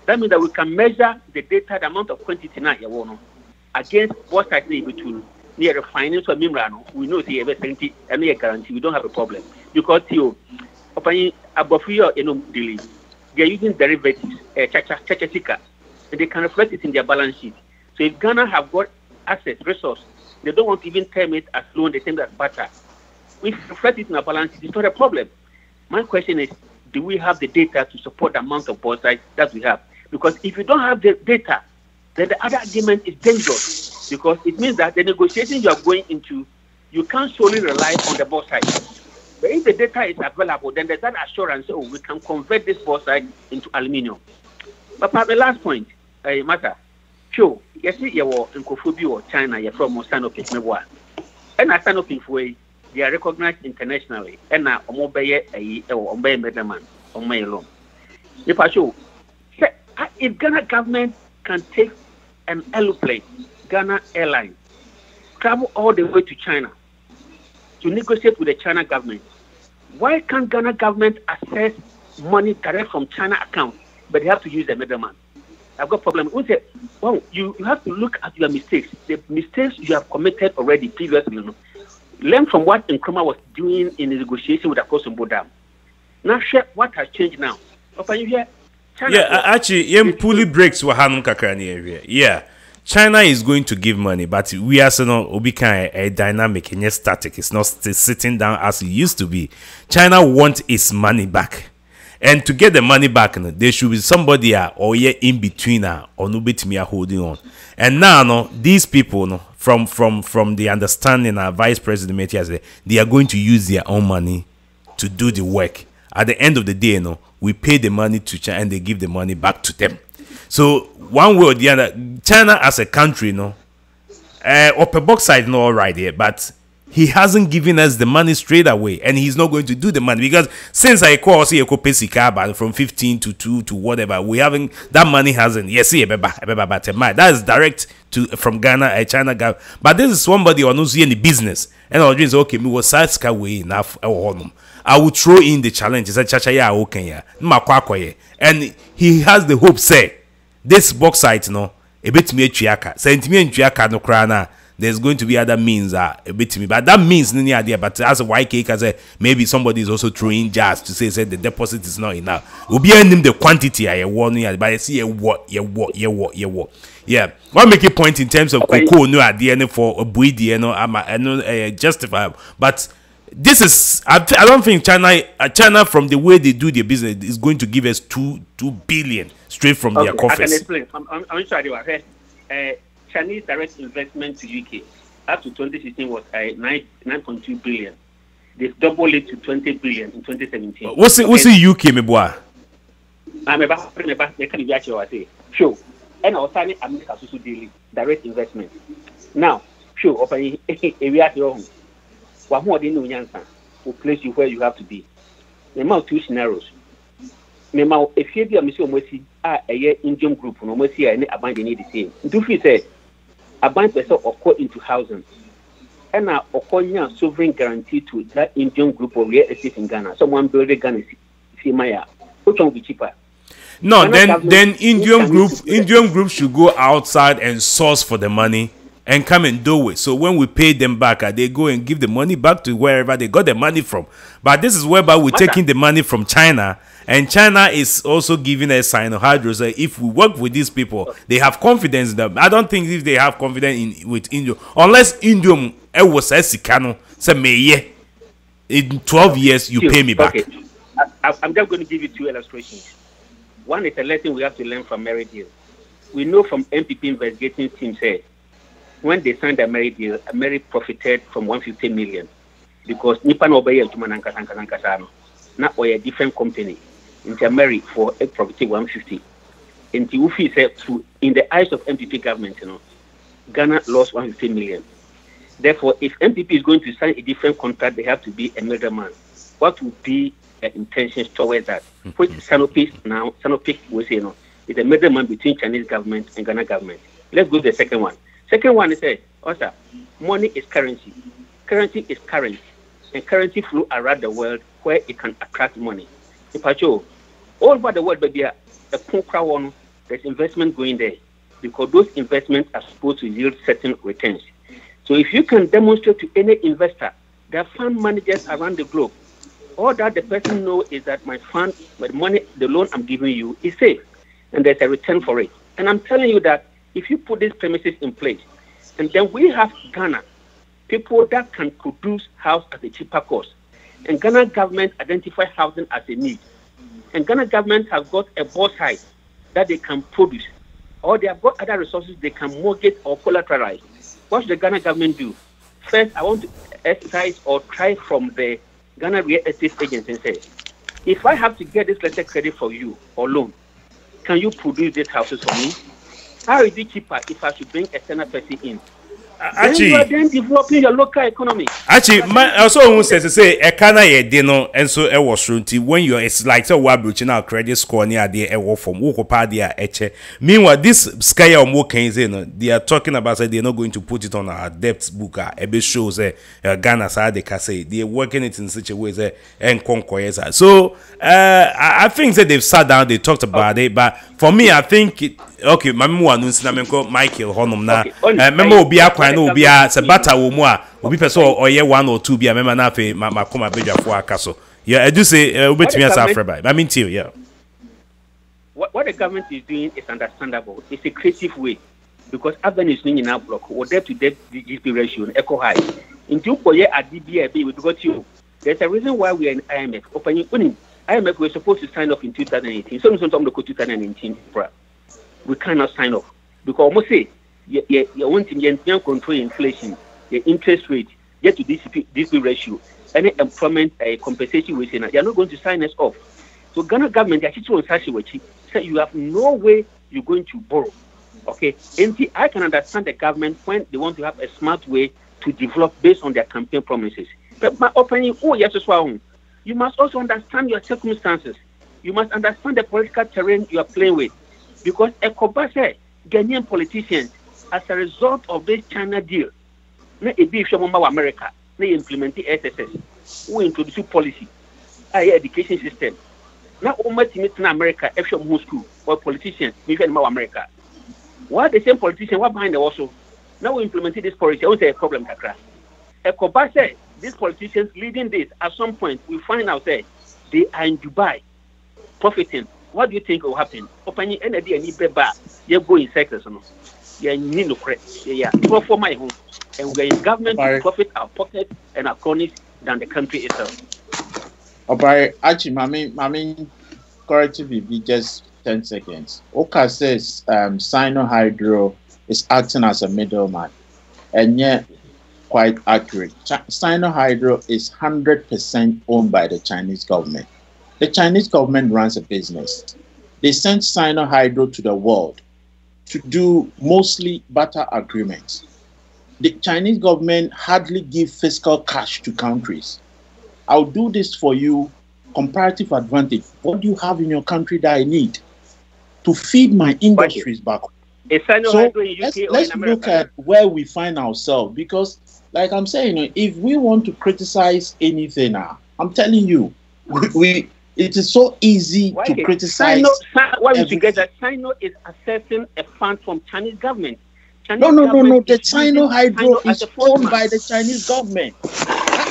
That means that we can measure the data, the amount of quantity now, against bauxite between near refining or Mimrano. We know the everything and a guarantee we don't have a problem. Because above here, they are using derivatives, and they can reflect it in their balance sheet. So if Ghana have got assets, resource, they don't want to even term it as loan, they term it as barter. We reflect it in our balance sheet, it's not a problem. My question is, do we have the data to support the amount of bauxite that we have? Because if you don't have the data, then the other argument is dangerous, because it means that the negotiation you are going into, you can't solely rely on the bauxite. But if the data is available, then there's that assurance, we can convert this bauxite into aluminium. But the last point, matter. Sure, you see, you are in Kofubi or China, you're from Sanofi, and I stand up in way, they are recognized internationally, and now Omobeye Medman, on my alone. If I show, if Ghana government can take an aeroplane, Ghana Airline, travel all the way to China to negotiate with the China government, why can't Ghana government access money direct from China account, but they have to use the middleman? I've got a problem. We say, well, you have to look at your mistakes. The mistakes you have committed already previously. Learn from what Nkrumah was doing in the negotiation with Akosombo Dam. Now, share what has changed now. China actually, fully breaks what Hanum Kakrani area. Yeah. China is going to give money, but we are a dynamic and yet static. It's not sitting down as it used to be. China wants its money back. And to get the money back, there should be somebody or in between or no bit me holding on. And now, these people, from the understanding Vice President Metias, they are going to use their own money to do the work. At the end of the day, we pay the money to China and they give the money back to them. So one way or the other, China as a country, upper box side not all right here, but he hasn't given us the money straight away, and he's not going to do the money because since I call from 15 to 2 to whatever, we haven't that money hasn't. Yes, that is direct to from Ghana, China, but this is somebody who knows any business, and I'll just okay, me was side way enough. I will throw in the challenge. And he has the hope, say. This box site, a bit me triaka. Sentiment triaka no crana. There's going to be other means a bit me, but that means no idea. But as a YK, as maybe somebody is also throwing jazz to say the deposit is not enough. We'll be ending the quantity I want, but I see what. Yeah. One make a point in terms of cocoa no idea for a buidi no justifiable, but. This is I don't think China from the way they do their business is going to give us 2 billion straight from their coffers. I can explain. I'm sorry. Chinese direct investment to UK up to 2016 was 9.2 billion. They doubled it to 20 billion in 2017. What's the UK, me boy? Sure. And I was signing America also daily direct investment. Now, sure, open we are wrong. What more than will place you where you have to be. Remember 2 scenarios. Remember, if you be a Monsieur Mosi, a Indian group, no Mosi, and a band need the same. Do you say a band person occur into thousands? And now, occur sovereign guarantee to that Indian group of real estate in Ghana. Someone build a Ghana, see Maya. Which one will be cheaper? No, then Indian group should go outside and source for the money. And come and do it. So when we pay them back, they go and give the money back to wherever they got the money from. But this is whereby we're taking the money from China, and China is also giving a sign of hydro. So if we work with these people, they have confidence in them. I don't think if they have confidence with India, unless Indium was a Sikano, say in 12 years you pay me back. Okay. I'm just going to give you 2 illustrations. One is a lesson we have to learn from Mary Deal. We know from MPP investigating team said. When they signed the Mary deal, Mary profited from 150 million because Nippon Obey to Manankasano, not or a different company. Into Mary for a property 150. And Ufi said in the eyes of MPP government, Ghana lost 150 million. Therefore, if MPP is going to sign a different contract, they have to be a middleman. What would be the intentions towards that? Which Sanofi will say is a middleman between Chinese government and Ghana government. Let's go to the second one. Second one is also money is currency. Currency is current, and currency flow around the world where it can attract money. All over the world, but there there's investment going there because those investments are supposed to yield certain returns. So if you can demonstrate to any investor, there are fund managers around the globe, all that the person knows is that my fund, my money, the loan I'm giving you is safe, and there's a return for it. And I'm telling you that. If you put these premises in place, and then we have Ghana, people that can produce house at a cheaper cost, and Ghana government identify housing as a need, and Ghana government has got a board site that they can produce, or they have got other resources they can mortgage or collateralize. What should the Ghana government do? First, I want to exercise or try from the Ghana Real Estate Agency and say, if I have to get this letter credit for you or loan, can you produce these houses for me? How is it cheaper if I should bring a external person in? Actually, you are then developing your local economy. Actually, also who says to say a kana ye dino and so it was runti when you it's like so wabruching our credit score near the air from Wokopadia eche. Meanwhile, this sky or more they are talking about say they're not going to put it on our debt book. A bit shows Ghana side they can say they're working it in such a way and conquest. So I think that they've sat down, they talked about it, but for me, I think okay, my Michael Honum na remember Obia Kwano Obia Sabata Wumwa Obi person or year 1 or 2 be a member na fe ma come abedwa for akaso. Yeah, I do say obetimi as Afriba. I mean too, yeah. What the government is doing is understandable. It's a creative way because avenues in our block or debt to debt GDP ratio echo high. Into koye ADBA we got you. There's a reason why we are in IMF. Opening IMF we're supposed to sign off in 2018. So we 2019. We cannot sign off because almost say you want to control inflation, the interest rate, get to GDP ratio, any employment compensation we say they are not going to sign us off. So Ghana government actually say you have no way you're going to borrow. Okay, and I can understand the government when they want to have a smart way to develop based on their campaign promises. But my opinion, you must also understand your circumstances. You must understand the political terrain you are playing with. Because Ekobase, Ghanaian politicians, as a result of this China deal, na ebi America, they implement the SSS, we introduce policy, higher education system. Now, almost in America, FSHM school or politicians, even America. Why the same politician? What behind the also? Now we implemented this policy. I would say a problem, Kakra. Ekobase, these politicians leading this, at some point, we find out that they are in Dubai, profiting. What do you think will happen? Opening energy and Ibeba, you go in sectors, no? You need no credit. Yeah, for my home, and we're in government to profit our pocket and our cronies than the country itself. By actually, Mami, corrective be just 10 seconds. Oka says Sino-Hydro is acting as a middleman, and yet quite accurate. Sino-Hydro is 100% owned by the Chinese government. The Chinese government runs a business. They sent Sino-Hydro to the world to do mostly barter agreements. The Chinese government hardly give fiscal cash to countries. I'll do this for you, comparative advantage. What do you have in your country that I need to feed my industries back? So let's look at where we find ourselves, because like I'm saying, if we want to criticize anything now, I'm telling you, it is so easy to criticize. Why would you get that? Sino is assessing a fund from Chinese government. No. The Sino-Hydro is owned by the Chinese government.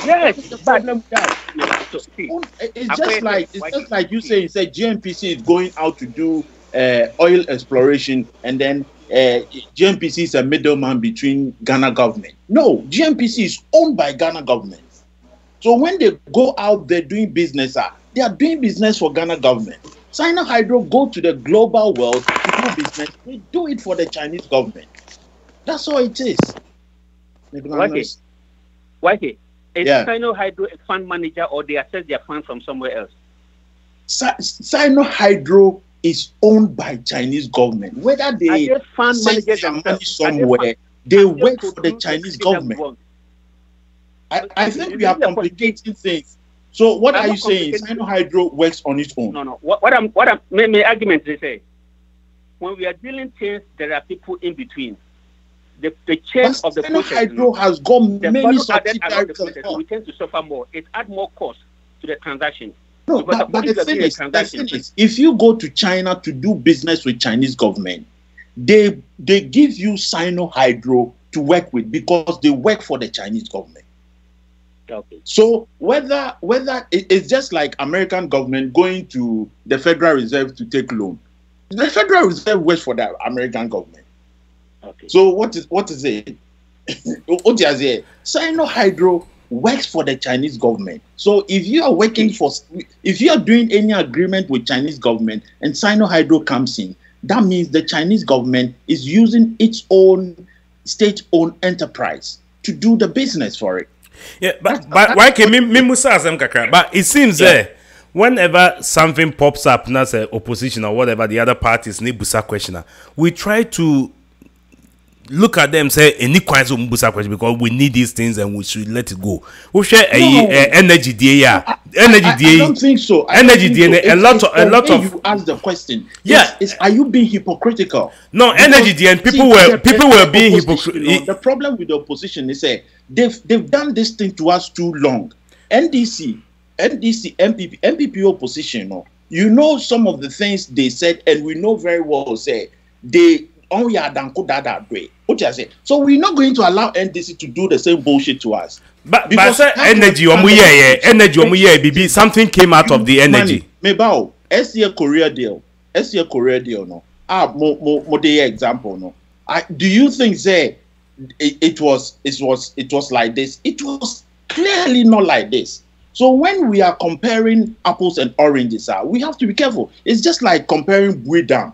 Yes, the problem it's just like you say GNPC is going out to do oil exploration, and then GNPC is a middleman between Ghana government. No, GNPC is owned by Ghana government. So when they go out there doing business, they are doing business for Ghana government. Sino-Hydro go to the global world to do business. They do it for the Chinese government. That's all it is. Why? Is Sino-Hydro a fund manager, or they access their fund from somewhere else? Sino-Hydro is owned by Chinese government. Whether they fund managers their money somewhere, they work for the Chinese government. I think we are complicating things. So what are you saying? Sino-Hydro works on its own. No. My argument is say, when we are dealing things, there are people in between. The chain of the process. Hydro has got many subsidiaries. We tend to suffer more. It adds more cost to the transaction. No, but the thing is, if you go to China to do business with Chinese government, they give you Sino-Hydro to work with because they work for the Chinese government. Okay. So whether it's just like American government going to the Federal Reserve to take loan, the Federal Reserve works for the American government. Okay. So what is it? Sino-Hydro works for the Chinese government. So if you are doing any agreement with Chinese government and Sino-Hydro comes in, that means the Chinese government is using its own state-owned enterprise to do the business for it. Yeah, but why can but it seems whenever something pops up, not say opposition or whatever, the other parties need busa questioner, we try to look at them, say any question because we need these things and we should let it go. We share energy day, energy day. I don't think so. Energy day, a lot of. You ask the question. Are you being hypocritical? No, energy day, and people were being hypocritical. The problem with the opposition is they've done this thing to us too long. NDC, MPP opposition. You know some of the things they said, and we know very well. on ya danko that way. What you say? So we're not going to allow NDC to do the same bullshit to us. But energy BB, something came out of the energy. Mebao, SCA Korea deal no. Mo example no. Do you think say it was like this? It was clearly not like this. So when we are comparing apples and oranges, we have to be careful. It's just like comparing Buidam.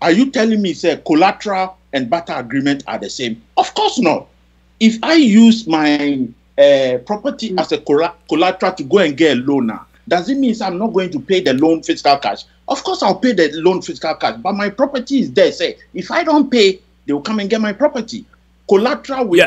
Are you telling me say collateral and barter agreement are the same? Of course not. If I use my property as a collateral to go and get a loan now, does it mean I'm not going to pay the loan fiscal cash? Of course I'll pay the loan fiscal cash, but my property is there. Say if I don't pay, they will come and get my property. Collateral with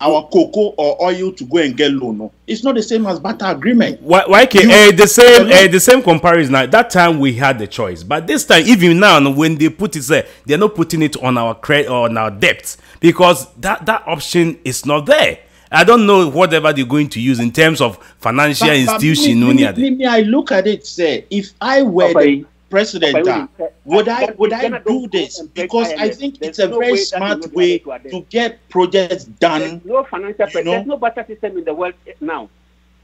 our cocoa or oil to go and get loan. No, it's not the same as barter agreement. The same comparison. At that time we had the choice, but this time, even now, when they put it there, they're not putting it on our credit or on our debts because that option is not there. I don't know whatever they're going to use in terms of financial institution. I look at it, say if I were the president, would I do this? Because I think it's a very smart way to get projects done. There's no financial, there's no better system in the world now.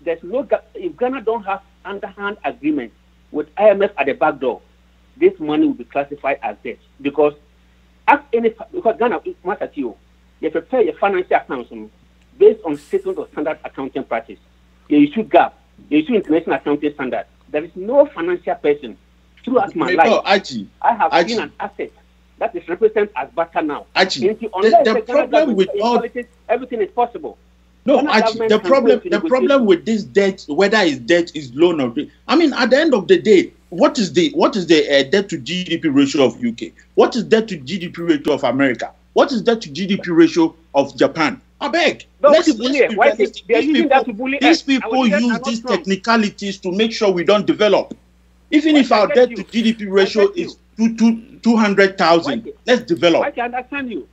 There's no, if Ghana don't have underhand agreement with IMF at the back door, this money will be classified as debt because Ghana matters to you. You prepare your financial accounts based on statement of standard accounting practice. You issue GAAP, you issue international accounting standard. There is no financial person throughout my life. I have seen an asset that is represented as barter now. The problem with all politics, everything is possible. No, the problem with this debt, whether it's debt, is loan or I mean, at the end of the day, what is the debt to GDP ratio of UK? What is debt to GDP ratio of America? What is debt to GDP ratio of Japan? I beg. These people use these technicalities to make sure we don't develop. Even if our debt to GDP ratio is 200,000, let's develop. I can understand you.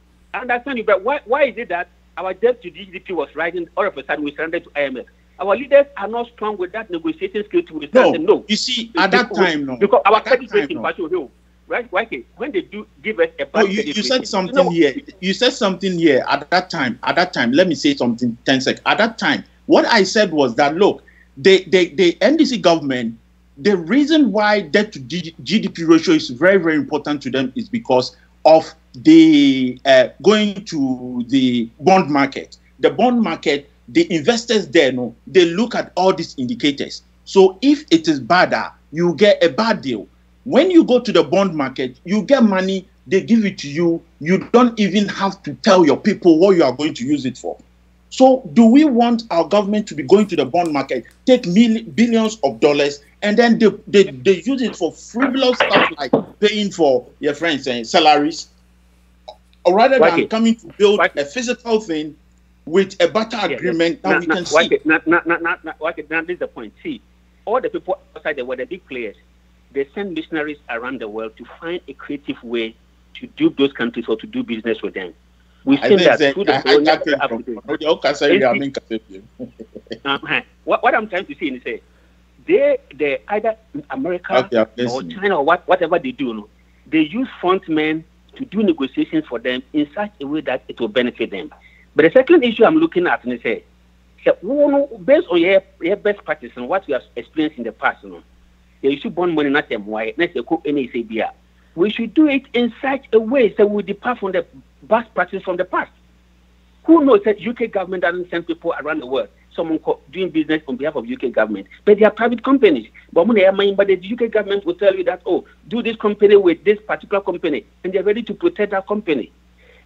But why is it that our debt to GDP was rising all of a sudden we surrendered to IMF? Our leaders are not strong with that negotiation skill to withstand. No, you see, at that time, no. Because our credit rating was so right? When they do give us a you said something here. You said something here at that time. Let me say something 10 seconds. At that time, what I said was that look, the NDC government, the reason why debt to GDP ratio is very, very important to them is because of the going to the bond market. The bond market, the investors there, they look at all these indicators. So if it is badder, you get a bad deal. When you go to the bond market, you get money, they give it to you. You don't even have to tell your people what you are going to use it for. So do we want our government to be going to the bond market, take billions of dollars, and then they use it for frivolous stuff like paying for your friends' salaries, or rather than coming to build a physical thing with a barter agreement that we can see? Now this is the point. See, all the people outside there were the big players. They send missionaries around the world to find a creative way to do those countries or to do business with them. We've seen that through what I'm trying to say is say they either America or China or whatever they do, they use frontmen to do negotiations for them in such a way that it will benefit them. But the second issue I'm looking at is say, based on your best practice and what we have experienced in the past, they should bond money not them why we should do it in such a way that we depart from the best practice from the past. Who knows that UK government doesn't send people around the world, someone doing business on behalf of UK government, but they are private companies. But the UK government will tell you that, do this company with this particular company, and they're ready to protect that company.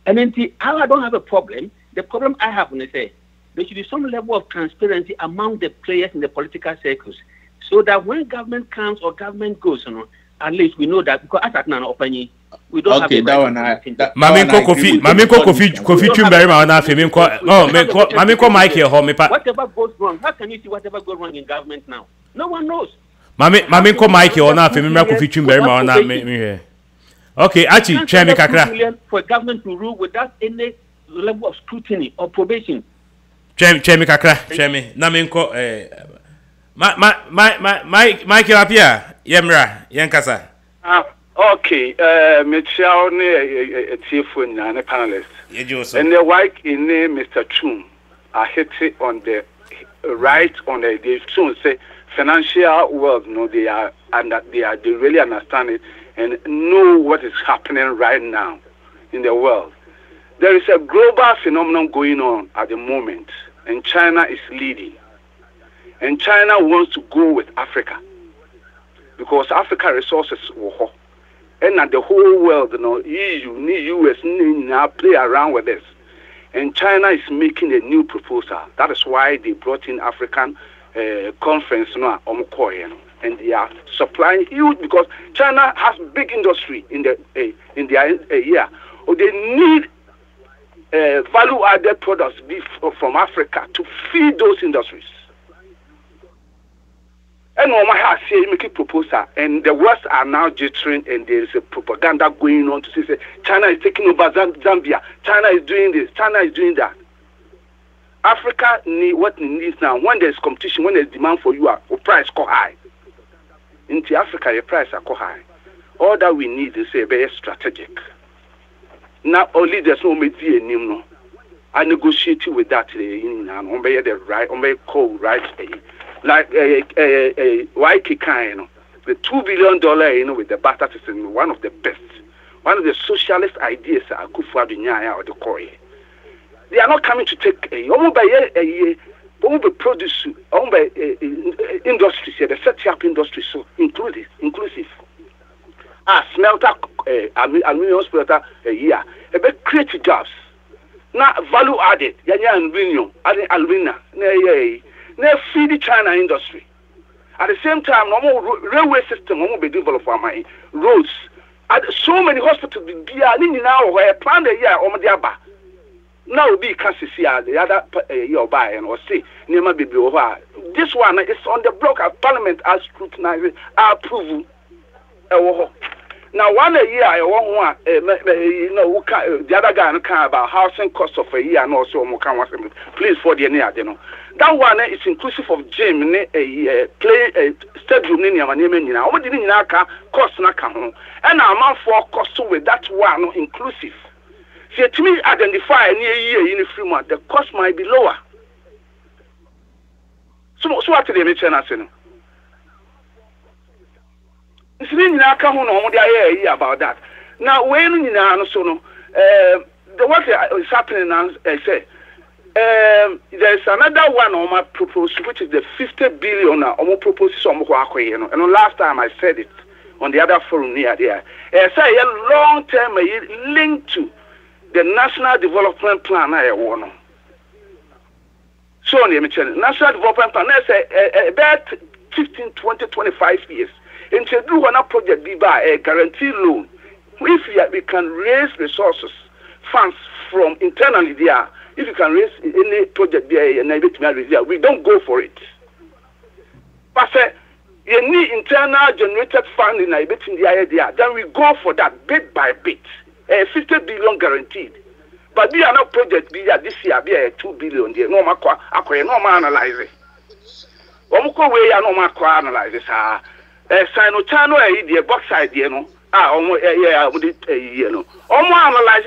And then I don't have a problem. The problem I have is say there should be some level of transparency among the players in the political circles, so that when government comes or government goes, at least we know that, because as at now, we don't have that one. Whatever goes wrong, how can you see whatever goes wrong in government now? No one knows. Okay, actually, Chairman Kakra. For government to rule without any level of scrutiny or probation. Chairman Kakra, Chairman, Michael Apia, Yemra, Yankasa. Okay, Michelle, a telephone and a panelist. And the wife in name Mr. Chum, I hit it on the right on the they soon say financial world. No, they really understand it and know what is happening right now in the world. There is a global phenomenon going on at the moment, and China is leading. And China wants to go with Africa because Africa resources were. And the whole world, EU, US, now play around with this. And China is making a new proposal. That is why they brought in African conference, and they are supplying huge because China has big industry in their area. They need value-added products from Africa to feed those industries. And Oma has said make a proposal, and the West are now jittering, and there is a propaganda going on to say China is taking over Zambia, China is doing this, China is doing that. Africa what it needs now. When there is competition, when there is demand for you, your price go high. Into Africa, your price are go high. All that we need is a very strategic. Not only there's no media no. I negotiate with that on the right, on the coal right. Like YK kind, the $2 billion, with the butter system, one of the best, one of the socialist ideas are Kufuor or the Korea. They are not coming to take produce industries, the set up industries, so inclusive. Smelter, aluminum smelter, create jobs. Now value added, alumina, they feed the China industry. At the same time, normal railway system will be developed for my roads. So many hospitals be now where plan a year or the now be Cassia, the other your buy and or say Nema be over. This one is on the block of Parliament as scrutinizing approval. Now, 1 year, I want the other guy can about housing cost of a year and also please for the near. That one is inclusive of gym, play stadium in Yamania. What did cost home? And amount for cost with that one inclusive. See, to me, identify near year in the free month, the cost might be lower. So what did they mention us in? About that. Now, when what is happening now, I say, there is another one on my proposal, which is the 50 billion on my proposal. And last time I said it on the other forum near there. It's a long term linked to the National Development Plan. I want so, National Development Plan, about 15, 20, 25 years. And to do one project be by a guarantee loan. If we can raise resources, funds from internally there, if you can raise any project there and we don't go for it. But you need internal generated funding in the idea, then we go for that bit by bit. 50 billion guaranteed. But we are not project this year be 2 billion there. No analyze it. Analyze it. Sino-Chano the bauxite, analyze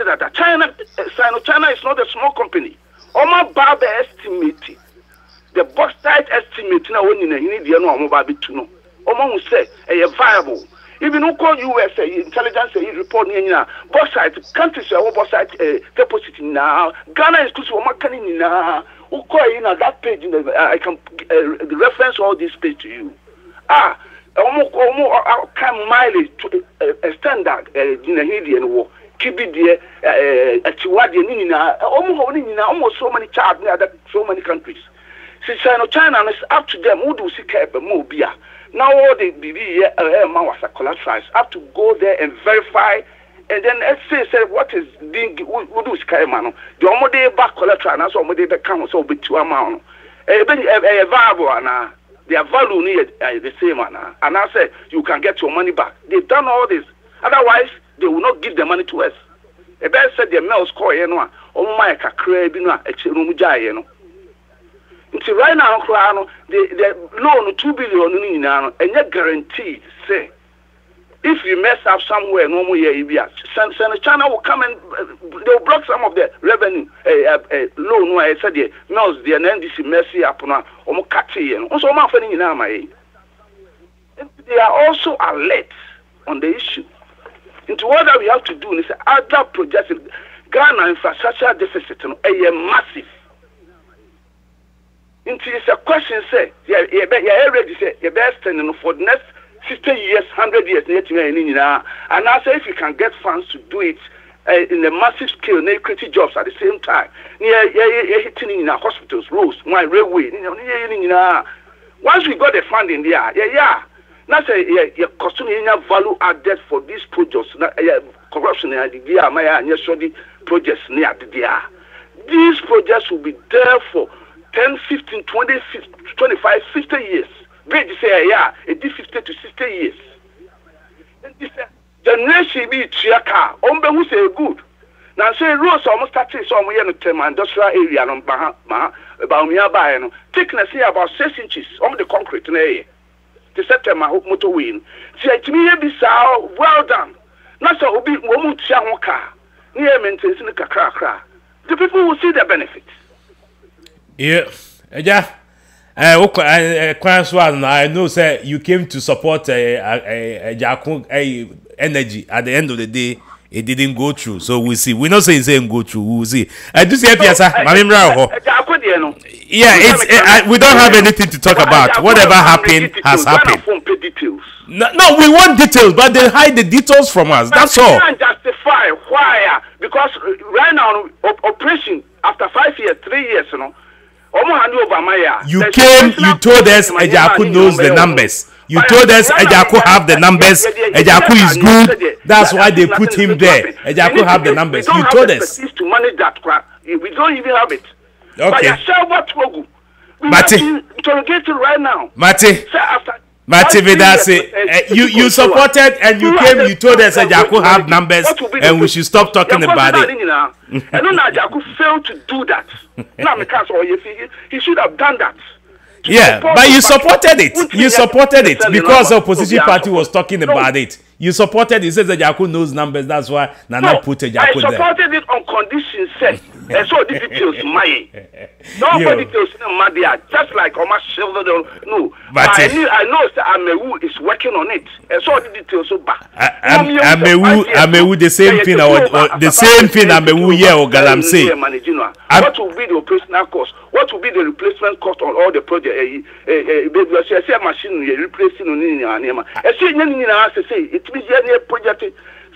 that China, Sino-China is not a small company. Barber estimated the bauxite estimate now when you need the normal baby to know. Will say a viable. Even who call USA intelligence report bauxite countries are bauxite deposit now. Ghana is close to Makani now. Who call that page? I can reference all this page to you. Can mileage to a standard in a Indian war. Keep it there at almost so many child so many countries. Since China is up to them, who do see care more beer. Now all the was a collateralized, have to go there and verify and then let's say what is being who do see man. The only back collateral and so they become so bit to amount. A viable and their value need the same and I say you can get your money back. They've done all this. Otherwise, they will not give the money to us. A bear said the mail score oh my crabina until right now the loan 2 billion and yet guaranteed say If you mess up somewhere, no more Send China will come and they'll block some of the revenue loan. No, I said the mills, the NDC mercy upon Omokati, also my friend in Amay. They are also alert on the issue. Into what that we have to do is other projects. Ghana infrastructure deficit is massive. Into it's a question say, you're ready to say you're best standing for the next 60 years, 100 years, and I say if you can get funds to do it in a massive scale, creating jobs at the same time, you're hitting in our hospitals, roads, railway, once we got the funding there, now say you're costing value added for these projects, corruption and the projects near the these projects will be there for 10, 15, 20, 25, 50 years. They say, it is 50 to 60 years. The nation be Chiaka, who say good. Now say roads almost started somewhere in the term industrial area about nearby. Thickness here about 6 inches on the concrete in the area. The September motor win. Say to me, be so well done. Not so be woman car. Near maintenance in the kakra. The people will see the benefits. Yeah, I know, sir, you came to support energy. At the end of the day, it didn't go through. So we'll see. We're not saying it didn't go through. We'll see. I do see, sir. Yeah, we don't have anything to talk about. Whatever happened has happened. No, we want details, but they hide the details from us. That's all. Can't justify why? Because right now, operation after 5 years, 3 years, you came, you told us Ejaku knows the numbers. You told us Ejaku have the numbers. Ejaku is good. That's why they put him there. Ejaku have the numbers. You told us. To manage that crap, we don't even have it. Okay. But interrogating right now. Mate Vedase, you supported and you came, you told us Ejaku have numbers and we should stop talking about it. And then Ejaku failed to do that. He should have done that. Yeah, but you supported it. You supported it because the opposition party was talking about it. You supported it. He says Ejaku knows numbers. That's why Nana put Ejaku there. I supported it on conditions set. And so the details my. Nobody details Madia. Just like Omar Silver. No. But I know that Amewu is working on it. And so the details so bad. Amewu the same thing. The same thing Amewu here or Galam say. What will be the operational cost? What will be the replacement cost on all the projects? Machine replacing it means any project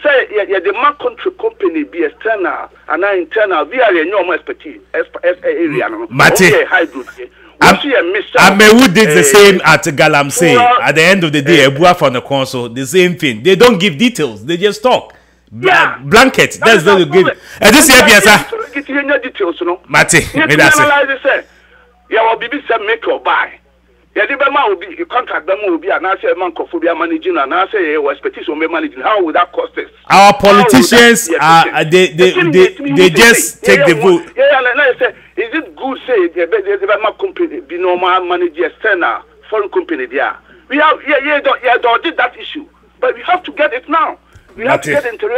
say the man country company be external and internal via your expertise area. Amewu did the same at Galamsey. At the end of the day, Ebua from the council, the same thing. They don't give details, they just talk. Blanket, that's what you give. And this year, details, Mate, make or buy. Will be you contract them will be an answer man cophobia managing and answer your expertise on managing. How would that cost us? Our politicians they just take the vote. Is it good say the company be normal manage external foreign company there? We have don't did that issue, but we have to get it now. We have to get into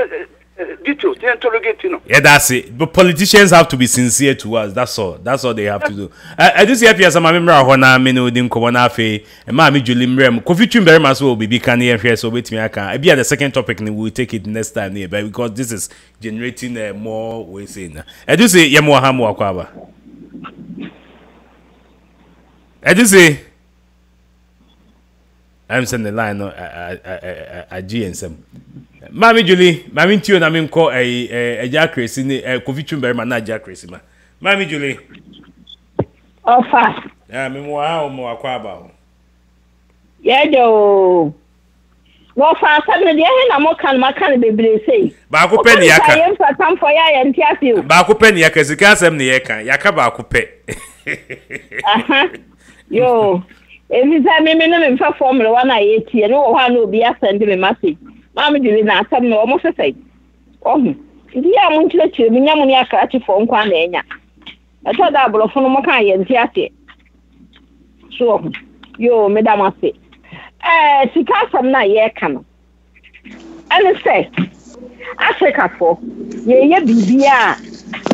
details, they interrogate, Yeah, that's it. But politicians have to be sincere to us. That's all. That's all they have to do. I do see if you have some member of Hona, Mino, Dim Kowanafe, and Mammy Julim Rem. Kofi Chimbermas will be canny here, so wait me. I can. I be at the second topic, and we'll take it next time nearby because this is generating more ways in. I do say Yamo Hamu Akwaba. I do say I'm sending the line a GNSM. Mami Julie, Mami Tio na mi nko Jack Crazy ni Kofi Chumberman na Jack Crazy ma. Mami Julie. Ofa. Mi mo ha mo akwa ba ho. Ye do. Wo fa sabe de he na mo kan makan bebre sei. Ba ko pe ni yaka. Ye fa tam for ya ye ntiafi. Ba ko pe ni yaka sika asem ni ye kan. Yaka ba ko pe. Aha. Yo. Evisa me no me fa formula wa na ye tie no ho na obi asend me message. Mama Julie na asem no almost say. Oh. Ndi ya mun chire mi nyamu ni aka ati fo nkwa na enya. E to da bolo fo no mo kan ye ntiafi. So yo me da ma se. Sika asem na ye ka no. And say, Africa for ye bibia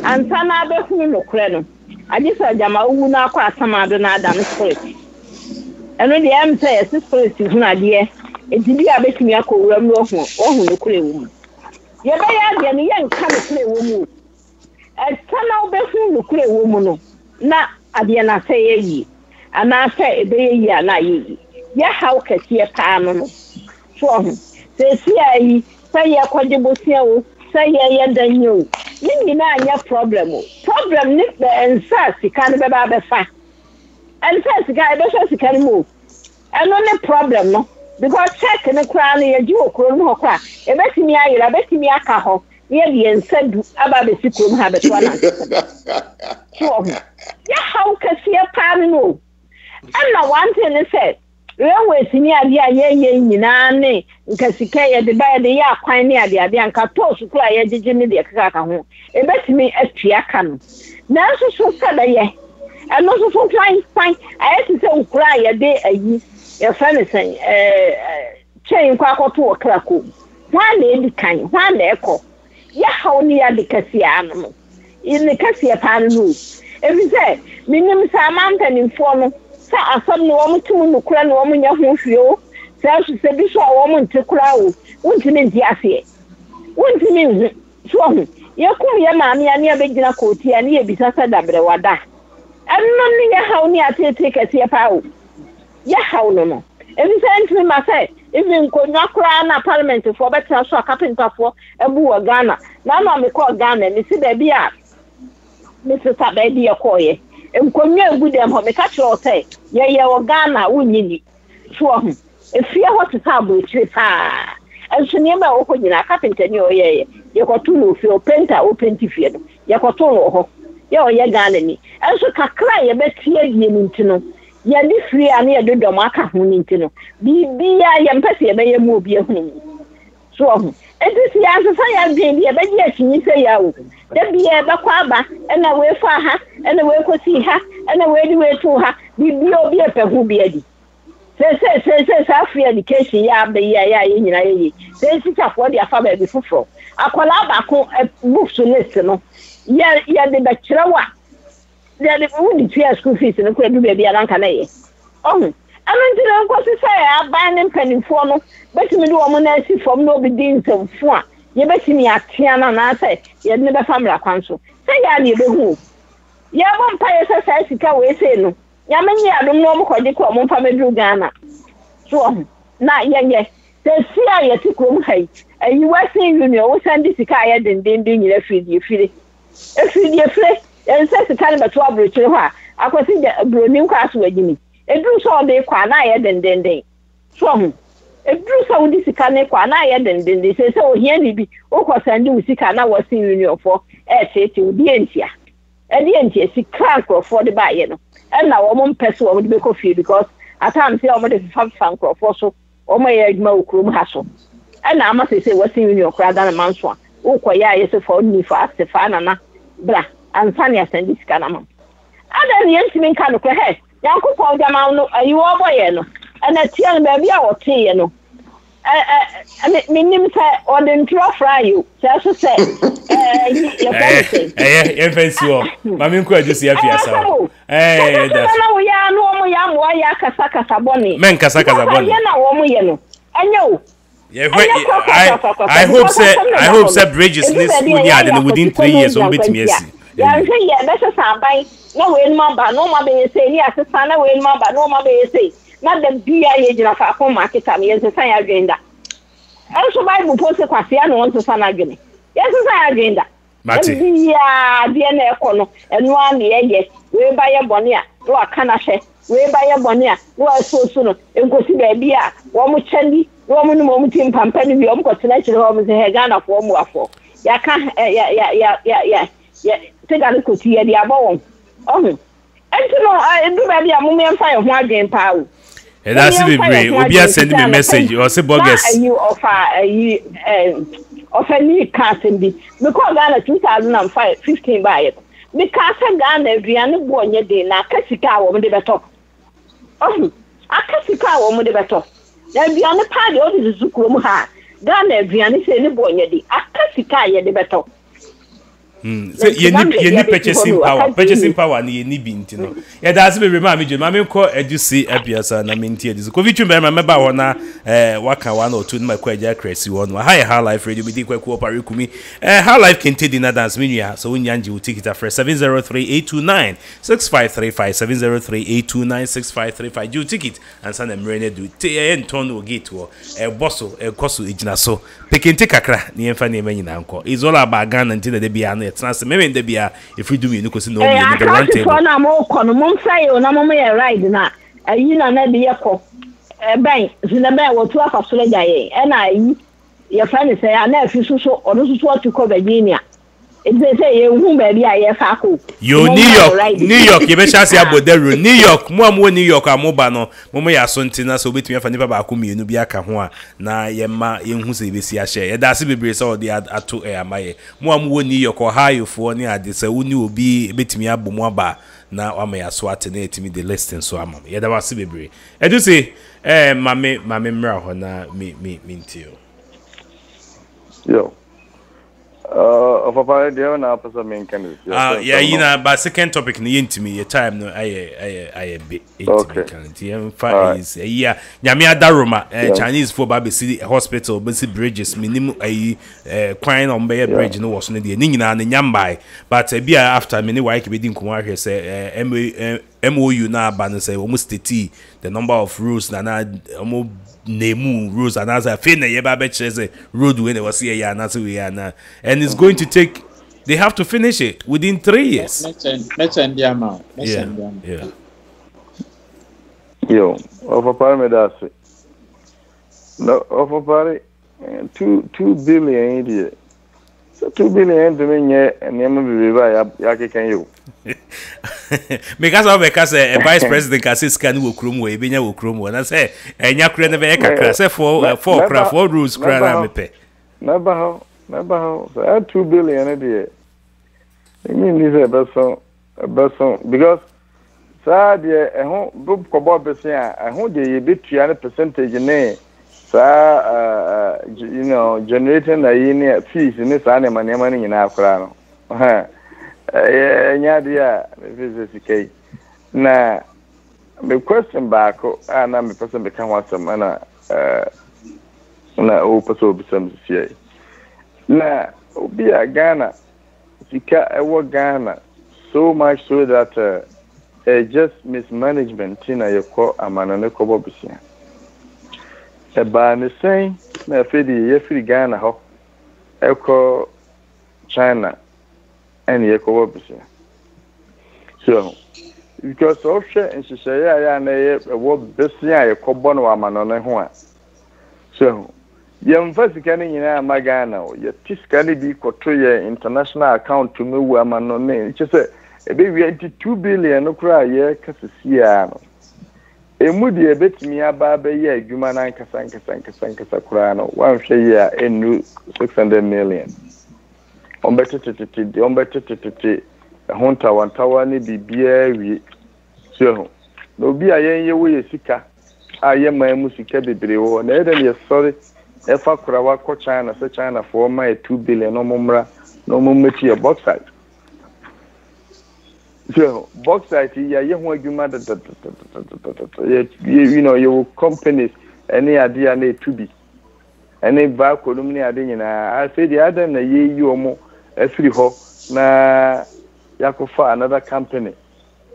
and sana be hu no kreno. I just said jama wu na kwa samado na adam spirit. And when the am say spirit is na de e dibi abetimi akowura mu ohun no kure wu. Ye be ya de ne ye nka no kure wu mu. E sana be hu no kure wu mu no. Na ade na say yi. Ana say e be yi ana yi. Ya how kese pa no. So say see say ya kwaje bosia o say ya danyo ni na anya problem ni be ensa sika ne be ba be fa ensa sika e be so sika ni mo eno ne problem no because check ne kra na ya ji okro no kwa e betimi ayira betimi aka ho ye de ensa du aba be sikrom ha be to na so ya how kase pa no and na one thing is said Railway senior ye nyina ne nkasika ye de ba de ya kwan ne ade anka tosu kura ye gigi ne de kaka ho e betimi atua ka no na so kada ye eno so fine I to say ukura ye de ayi ye fane sen chain kwa akoto okrako hwa na edi kan hwa na eko ya hawo ne ya de kasia no in kasia pa no e bi say minim sa mantanimfo no sa asam no wo mutum no kura no wo nya ho hweo sa so se bi so wo mu ntekura wo wontimi ndi ase wontimi hu so ho ye kum ye maami ani abegina koti ani ye bisasa dabre wada enno ni ye hawo ni atete kese pa wo ye hawo no ebi se ntimi ma se even ko nyakura na parliament for better so carpenter for ebu wo Ghana na na me ko Ghana ni si da bi a me se ta ba di ye ko ye enkonwa egu dem ho me ka kire otai ye wo Ghana wunyini so ho efie ho teta abo ekire pa enso ne ba wo ko nyina carpenter ni oyeye ye ko tu no fie o painter o painti fie no ye ko to no ho ye o ye Ghana ni enso kakra ye betie die ni ntino ye di free ani ye dodom aka ho ni ntino bibia ye mpese ye be ye mu obi ehunu so ho enti ya so sa ya bien ye be di akinyi se ya wo da biye ba kwa ba ena we fa ha ena we ko si ha ena we di we tu ha bibi obi epehu bi adi se sa free education ya be ya nyina ye se si ta for dia fa ba bi fufuro akola ba ko books list no ya de ba kirewa ya de wudi tia school fees no ko du be bia ranka na ye ananti na ko si say aban ne mpanimfo no betimi do omo na si fom no bi din nsɛmfo a ye betimi atia na say ye ne be family kwanso say ya ne be hu ye bo mpa ye say sika we say no ya menye adom no mo kwaje ko mo mpa medru Ghana so na ye say si a ye ti krom hai ayi wasin union wo sandi sika ye denden nyira fidie fire en say sika ne beto abrochire ho a akwasi bronin kwaso wagini edru so de kwa na ye denden so ho edru so di sika ne kwa na ye denden se ohia ni bi o ko sandi usika na wasi union for tete odi entia sika for the buy no and na wo mo mpese wo de be ko fie because at times say wo de fan for so wo mo ye adwuma okrom ha so and na ama say wasi union kra da na manso a wo ko ya ye se for ni for asefa na bra ansani asandi sika na mam ada ni ntimi nka no ko he yankopon jama no ayiwo boye no ana tia na bia wo tie no minim say on the intro fry you so say ye fancy o mami nko ajusi ya fia sa da na wo ya no mo ya mo ya kasa boni men kasa boni ya na wo mo ye no enyo I hope say bridges this within 3 years on betimi asi ya nse ye be se sabai na we number no ma be say ni asesa na we number no ma be say na the bia ye jira fa ko market am ye se san ya agenda also bible post kwase ya no nso san agene ye se san agenda mate bia de na ekọ no enu an ye we ba ye bone a no aka na hwe we ba ye bone a no aso no enkosi ba bia wo mo chandi wo mo no mo tim pampa ni bi wo mo ko tena kire wo mo se he Ghana fo mo afo ya ka ya tegale ko ti ye dia bo enti no edu ba bia mo me mfa ye ho adwen pa o that's the brain obi a send me message or say bogus you offer ni casting bi because Ghana 2015 buy it because Ghana aduane bo onye de na akasika wo mo de beto akasika wo mo de beto na aduane pa de o de zukuro mu ha Ghana aduane sɛ ne bɔ nyɛ di aka sika yɛ de bɛtɔ. So you need purchasing power ni ni binti no. Yeah, that's be ma me je ma me ko edusi abiasa na me ntie edusi. Covid twem ma meba ho na waka one or two na kwa ja crasi one. High life radio be di kwa ko pare kumi. High life can take dinner dance menu so when yanji will take it afresh 703-829-6535 703-829-6535 you ticket and send them rene do en ton o gate wo bosso koso ejina so pekente kakra ni emfa na emanyina nko. It's all about Ghana until the bia it's not maybe in the beer if we do me no because no me the round table na mo kono mo say o na mo ye ride na ayi na na de yekọ ben zina ben wo tu afa so leja ye e na ayi ye fa ni say na afi so ono so to ko Virginia it say ye hu ba bia ye fa ko yo New York ye be chance aboderu New York mo New York amoba no mo ya so ntina so betumi afa nipa ba ko mienu bi aka ho a na ye ma ye hu se be si ahye ye da se bebre se o de ato amaye mo New York Ohio fo ni ade se woni obi betumi abomu aba na wa ya so ate na etimi the listing so amam ye da wa se bebre edu se mame mra ho na me ntio yo Papa, do you have an person main candidate? Yeah, you know, but second topic ni intimi your time no I bit intimi is yeah nyame adaroma Chinese for baby see hospital but see bridges minimum crying on bay bridge no was no dey ni nyina na nyambai but bia after me ni why ke be din kuma hwe say MOU na ba no say almost the number of rules na nemu rules and as I feel na yeba be say road when they was here ya na so we are now and it's going to take they have to finish it within 3 years. Yeah. Yo, over parme that's no over pare 2 billion idiot. So 2 billion to me and yama be ya can you. Because a vice president can say scan wo krum we benya wo krum wo na say enya kure na be kakra say for rules kra na me pe. Never how so 2 billion idiot. I mean this a person because sad ye ehun bu ko bo besin a ehun de ye betua na percentage ne you know generating na yin fees ni sa na manema ni nyina akra no nya dia physically na me question back na me person be kan wasam na o person be some see na obi a Ghana sika ewo Ghana so much so that just mismanagement in a yako amanane kobo bisia ba ne sen na fedi ye free Ghana ho eko China and yako bisia so because of share and she say ya na ye wo bisia yako bono amanane ho a so yem fasika ni nyina magana ye tiska ni bi koto ye international account to me wa amanane che ebe 22 billion no kura ye kasisia no emudi ebetimi aba be ye adwuma na nkasa kura no wan hwe ye a enu 600 million ombetete honta wantawa ni bibia wi so no bi ayen ye wo ye sika aye man sika bebre wo na eden ye sorry efa kura wa ko China se China for my 2 billion no mumra no mumeti ye bauxite so bauxite ya ye ho adwuma you know your companies any idea na to be any back column ade nyina I say the other na ye yi omo afiri ho na yakofa another company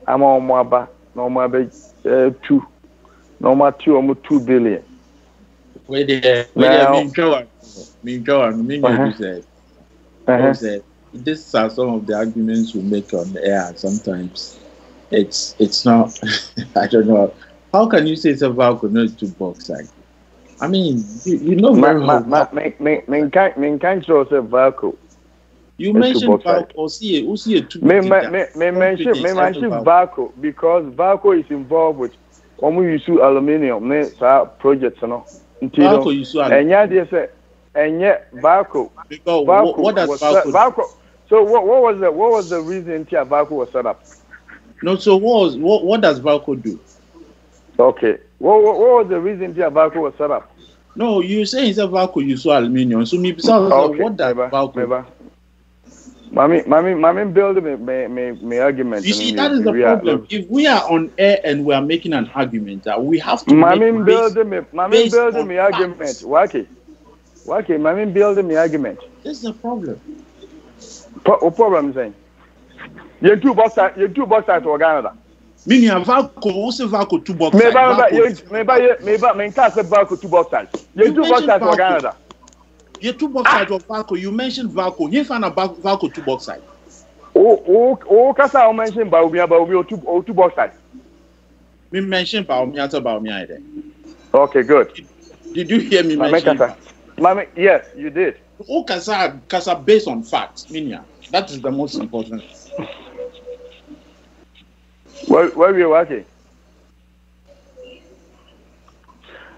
ama omo aba na omo aba 2 na omo 2 billion where the mean said these are some of the arguments we make on the air. Sometimes it's not. I don't know. How can you say it's about not to box like? I mean, you know very well. Can't show say Valco. You mentioned Valco. Or see it. Mention Valco because Valco is involved with when we use aluminium. Projects, you know. Valco use aluminium. And yeah, they say. And yet, Valco. Because what does Valco? So what was the reason Valco was set up? No, so what does Valco do? Okay, what was the reason Valco was set up? No, you say it's a Valco you saw aluminium. So maybe what that Valco? Mami, build me argument. You see, that is the problem. If we are on air and we are making an argument, we have to. Mami build me argument. Waki, Mami build me argument. This is the problem. What problem saying? You two box side to Canada. Meaning Valco, also Valco 2 box side. Maybe can't say Valco 2 box side. You 2 box side to Canada. You 2 box side of Valco. You mentioned Valco. You found about Valco 2 box side. Kasa I mentioned Baumia 2 box side. Me mentioned Baumia to Baumia there. Okay, good. Did you hear me mention? Mami, yes, you did. Kasa based on facts, Minya. That is the most important. Where were you working?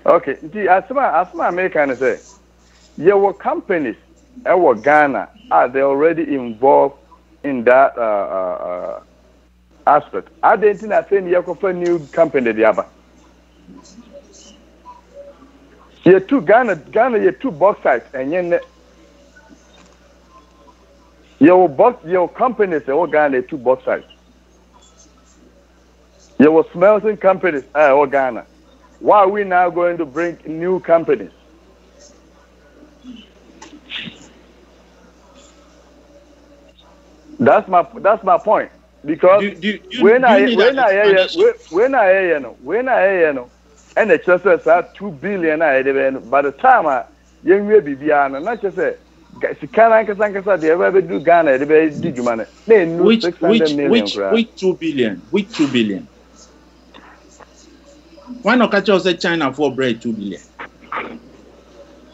Okay, as my American say, your companies, our Ghana, are they already involved in that aspect? I didn't think I think you have a new company the other. You two Ghana, you 2 box sites, and your companies, all Ghana, 2 box sites. Your smelting companies, all Ghana. Why are we now going to bring new companies? That's my point. Because when I hear and the church says 2 billion by the time you will be beyond, not just say they ever do Ghana, they do money. Which 2 billion? Which 2 billion? Why not catch us China for bread 2 billion?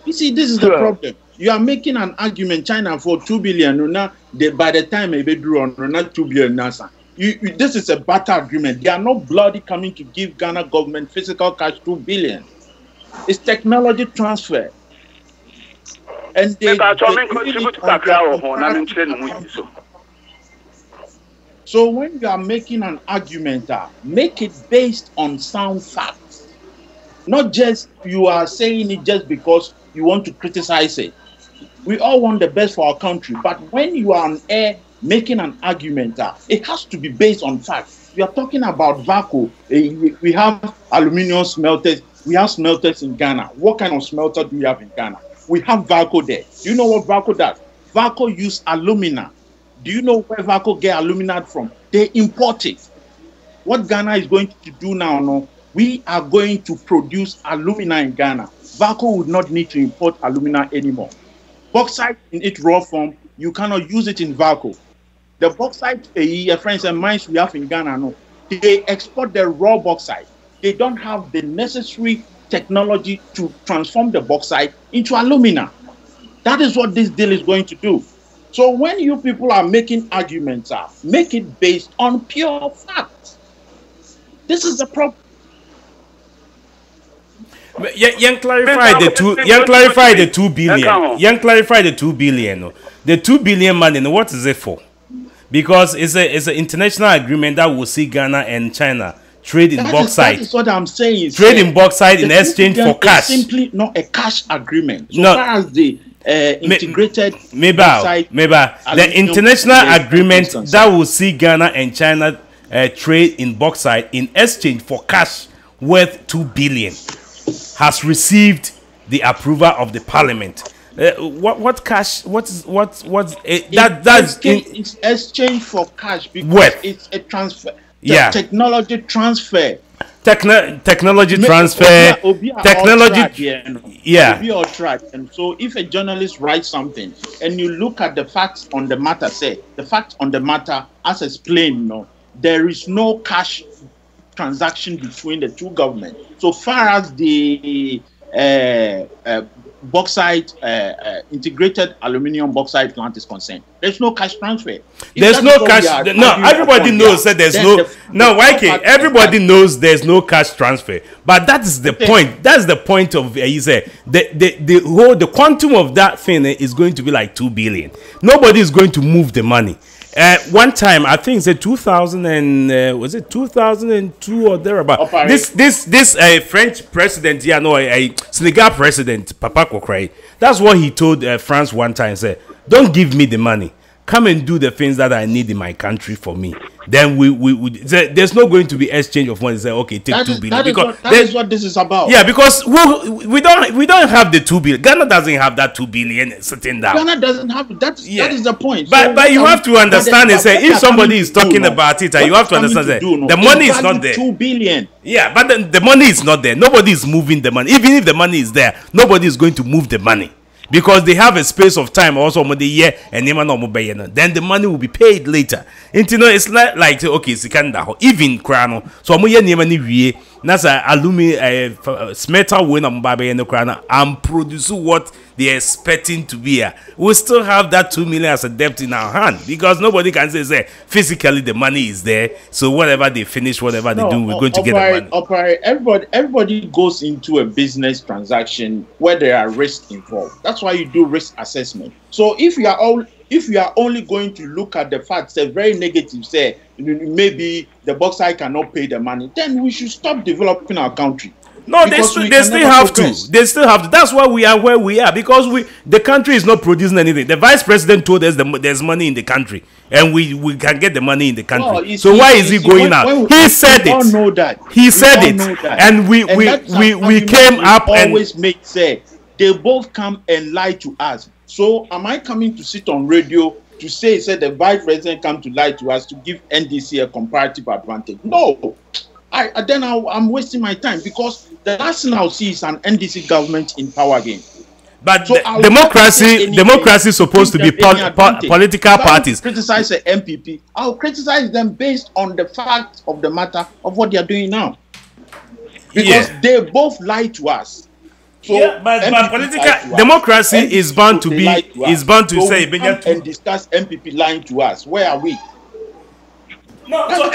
You see, this is the problem. You are making an argument China for 2 billion. By the time they draw on not 2 billion NASA. This is a barter agreement. They are not bloody coming to give Ghana government physical cash 2 billion. It's technology transfer. And so when you are making an argument, make it based on sound facts. Not just you are saying it just because you want to criticize it. We all want the best for our country, but when you are on air making an argument, it has to be based on facts. We are talking about Valco. We have aluminium smelters. We have smelters in Ghana. What kind of smelter do we have in Ghana? We have Valco there. Do you know what Valco does? Valco use alumina. Do you know where Valco get alumina from? They import it. What Ghana is going to do now, no, we are going to produce alumina in Ghana. Valco would not need to import alumina anymore. Bauxite in its raw form, you cannot use it in Valco. The bauxite, friends and mines we have in Ghana, no, they export the raw bauxite. They don't have the necessary technology to transform the bauxite into alumina. That is what this deal is going to do. So when you people are making arguments, make it based on pure facts. This is the problem. Young clarify the 2 billion. Young clarify the 2 billion. The 2 billion money, what is it for? Because it's an international agreement that will see Ghana and China trade in bauxite. That is what I'm saying. Trade in bauxite in exchange for cash. It's simply not a cash agreement. So far as the integrated the international agreement that will see Ghana and China trade in bauxite in exchange for cash worth 2 billion has received the approval of the parliament. What cash? It's exchange for cash because it's a transfer. Technology transfer. Technology transfer. Technology. And so, if a journalist writes something and you look at the facts on the matter, the facts on the matter as explained, there is no cash transaction between the two governments. So far as the bauxite, integrated aluminium bauxite plant is concerned, there's no cash transfer. There's no cash. No, everybody knows that there's no. No, everybody knows there's no cash transfer. But that is the point. That's the point of he said the quantum of that thing is going to be like 2 billion. Nobody is going to move the money. One time, I think it's 2000 and was it 2002 or thereabout? This French president, Senegal president, Papa Kokray. That's what he told France one time. Said, "Don't give me the money. Come and do the things that I need in my country for me. Then there's not going to be exchange of money." Say, okay, take 2 billion. That is what this is about. Yeah, because we don't have the 2 billion. Ghana doesn't have that 2 billion sitting down. Ghana doesn't have that. Yeah. That is the point. But you have to understand and say, if somebody is talking about it, you have to understand that the money is not there. 2 billion. Yeah, but the money is not there. Nobody is moving the money. Even if the money is there, nobody is going to move the money. Because they have a space of time also the year and then the money will be paid later. And it's like okay, even krano. So nasa alumi smelter when and produce what they're expecting to be. We still have that 2 million as a debt in our hand because nobody can say physically the money is there. So whatever they finish, whatever they do, we're going to get the money. Everybody goes into a business transaction where there are risks involved. That's why you do risk assessment. So if you are only going to look at the facts, a very negative, say maybe the bauxite cannot pay the money, then we should stop developing our country. No, they still have to. They still have to. That's why we are where we are, because the country is not producing anything. The vice president told us there's money in the country, and we can get the money in the country. So why is he going out? He said it. We all know that. He said it, and we came up and always make say they both come and lie to us. So am I coming to sit on radio to say the vice president come to lie to us to give NDC a comparative advantage? No. I'm wasting my time, because the last thing I'll see is an NDC government in power again. But so democracy is supposed to be political parties. Criticize the MPP. I'll criticize them based on the fact of the matter of what they are doing now, because they both lie to us. So but political democracy is bound to be say and discuss MPP lying to us. Where are we? No, so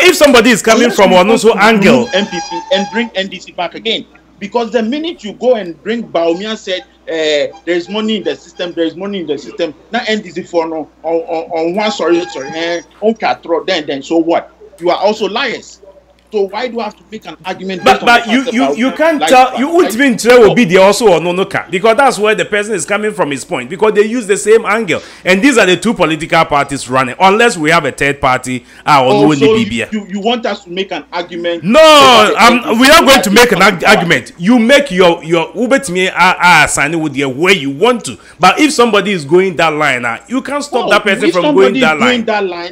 if somebody is coming from one also angle, MPP and bring NDC back again, because the minute you go and bring Baumia said there is money in the system, now NDC for no on one on Catro, then so what? You are also liars. So why do I have to make an argument? But you can't tell. You wouldn't even tell will be there also or no can, because that's where the person is coming from his point, because they use the same angle, and these are the two political parties running. Unless we have a third party, you want us to make an argument? No, we are going to make an argument. You make your Uber to me signing with the way you want to. But if somebody is going that line, you can't stop that person from going that line.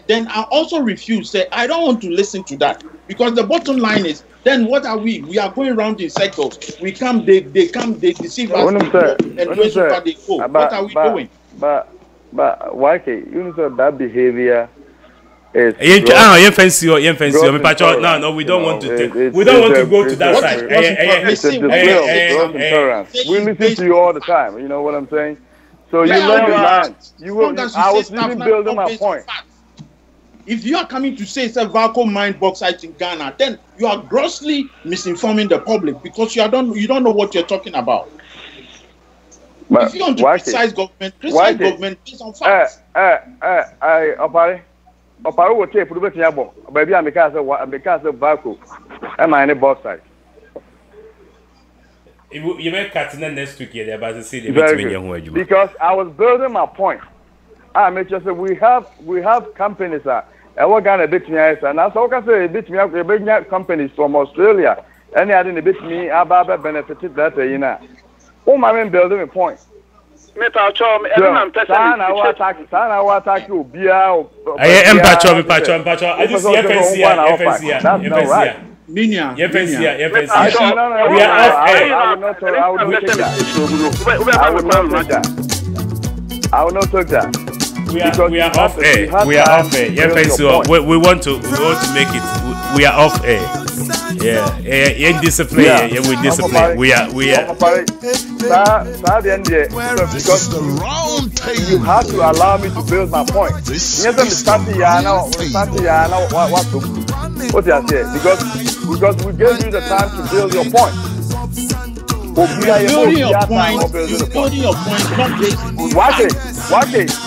Then I also refuse. Say I don't want to listen to that. Because the bottom line is, then what are we? We are going around in circles. We come, they deceive us, and they go. What are we doing? But why? You know that behavior is. No, we don't want to. We don't want to go to that side. It's a display of intolerance. We listen to you all the time. You know what I'm saying? So you learn to learn. I was even building my point. If you are coming to say it's a Valco mine bauxite in Ghana, then you are grossly misinforming the public, because you don't know what you're talking about. But if you want to criticize government based on facts. Opare will take for the baby, I'm because of Valco. Am I in a bauxite? You may cut in the next week, because I was building my point. I make sure that we have companies that we're gonna bit me, and that's all I can say. Bit me, big companies from Australia, and they didn't bit me about benefited that, you know. Oh, my man, building a point. Me pacho, I'm Sana attack you, beer. I am pacho. I just FNC. That's not right. Minya. We are off air. I will not take that. We are off air. We want to make it. We are off air. Yeah. Discipline. We discipline. We are. Because the round table. You have to allow me to build my point. What you say? Because we gave you the time to build your point. building your point, not based on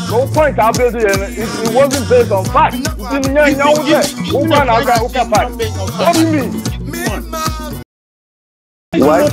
no point I built it wasn't based on fact. What do you mean? Why?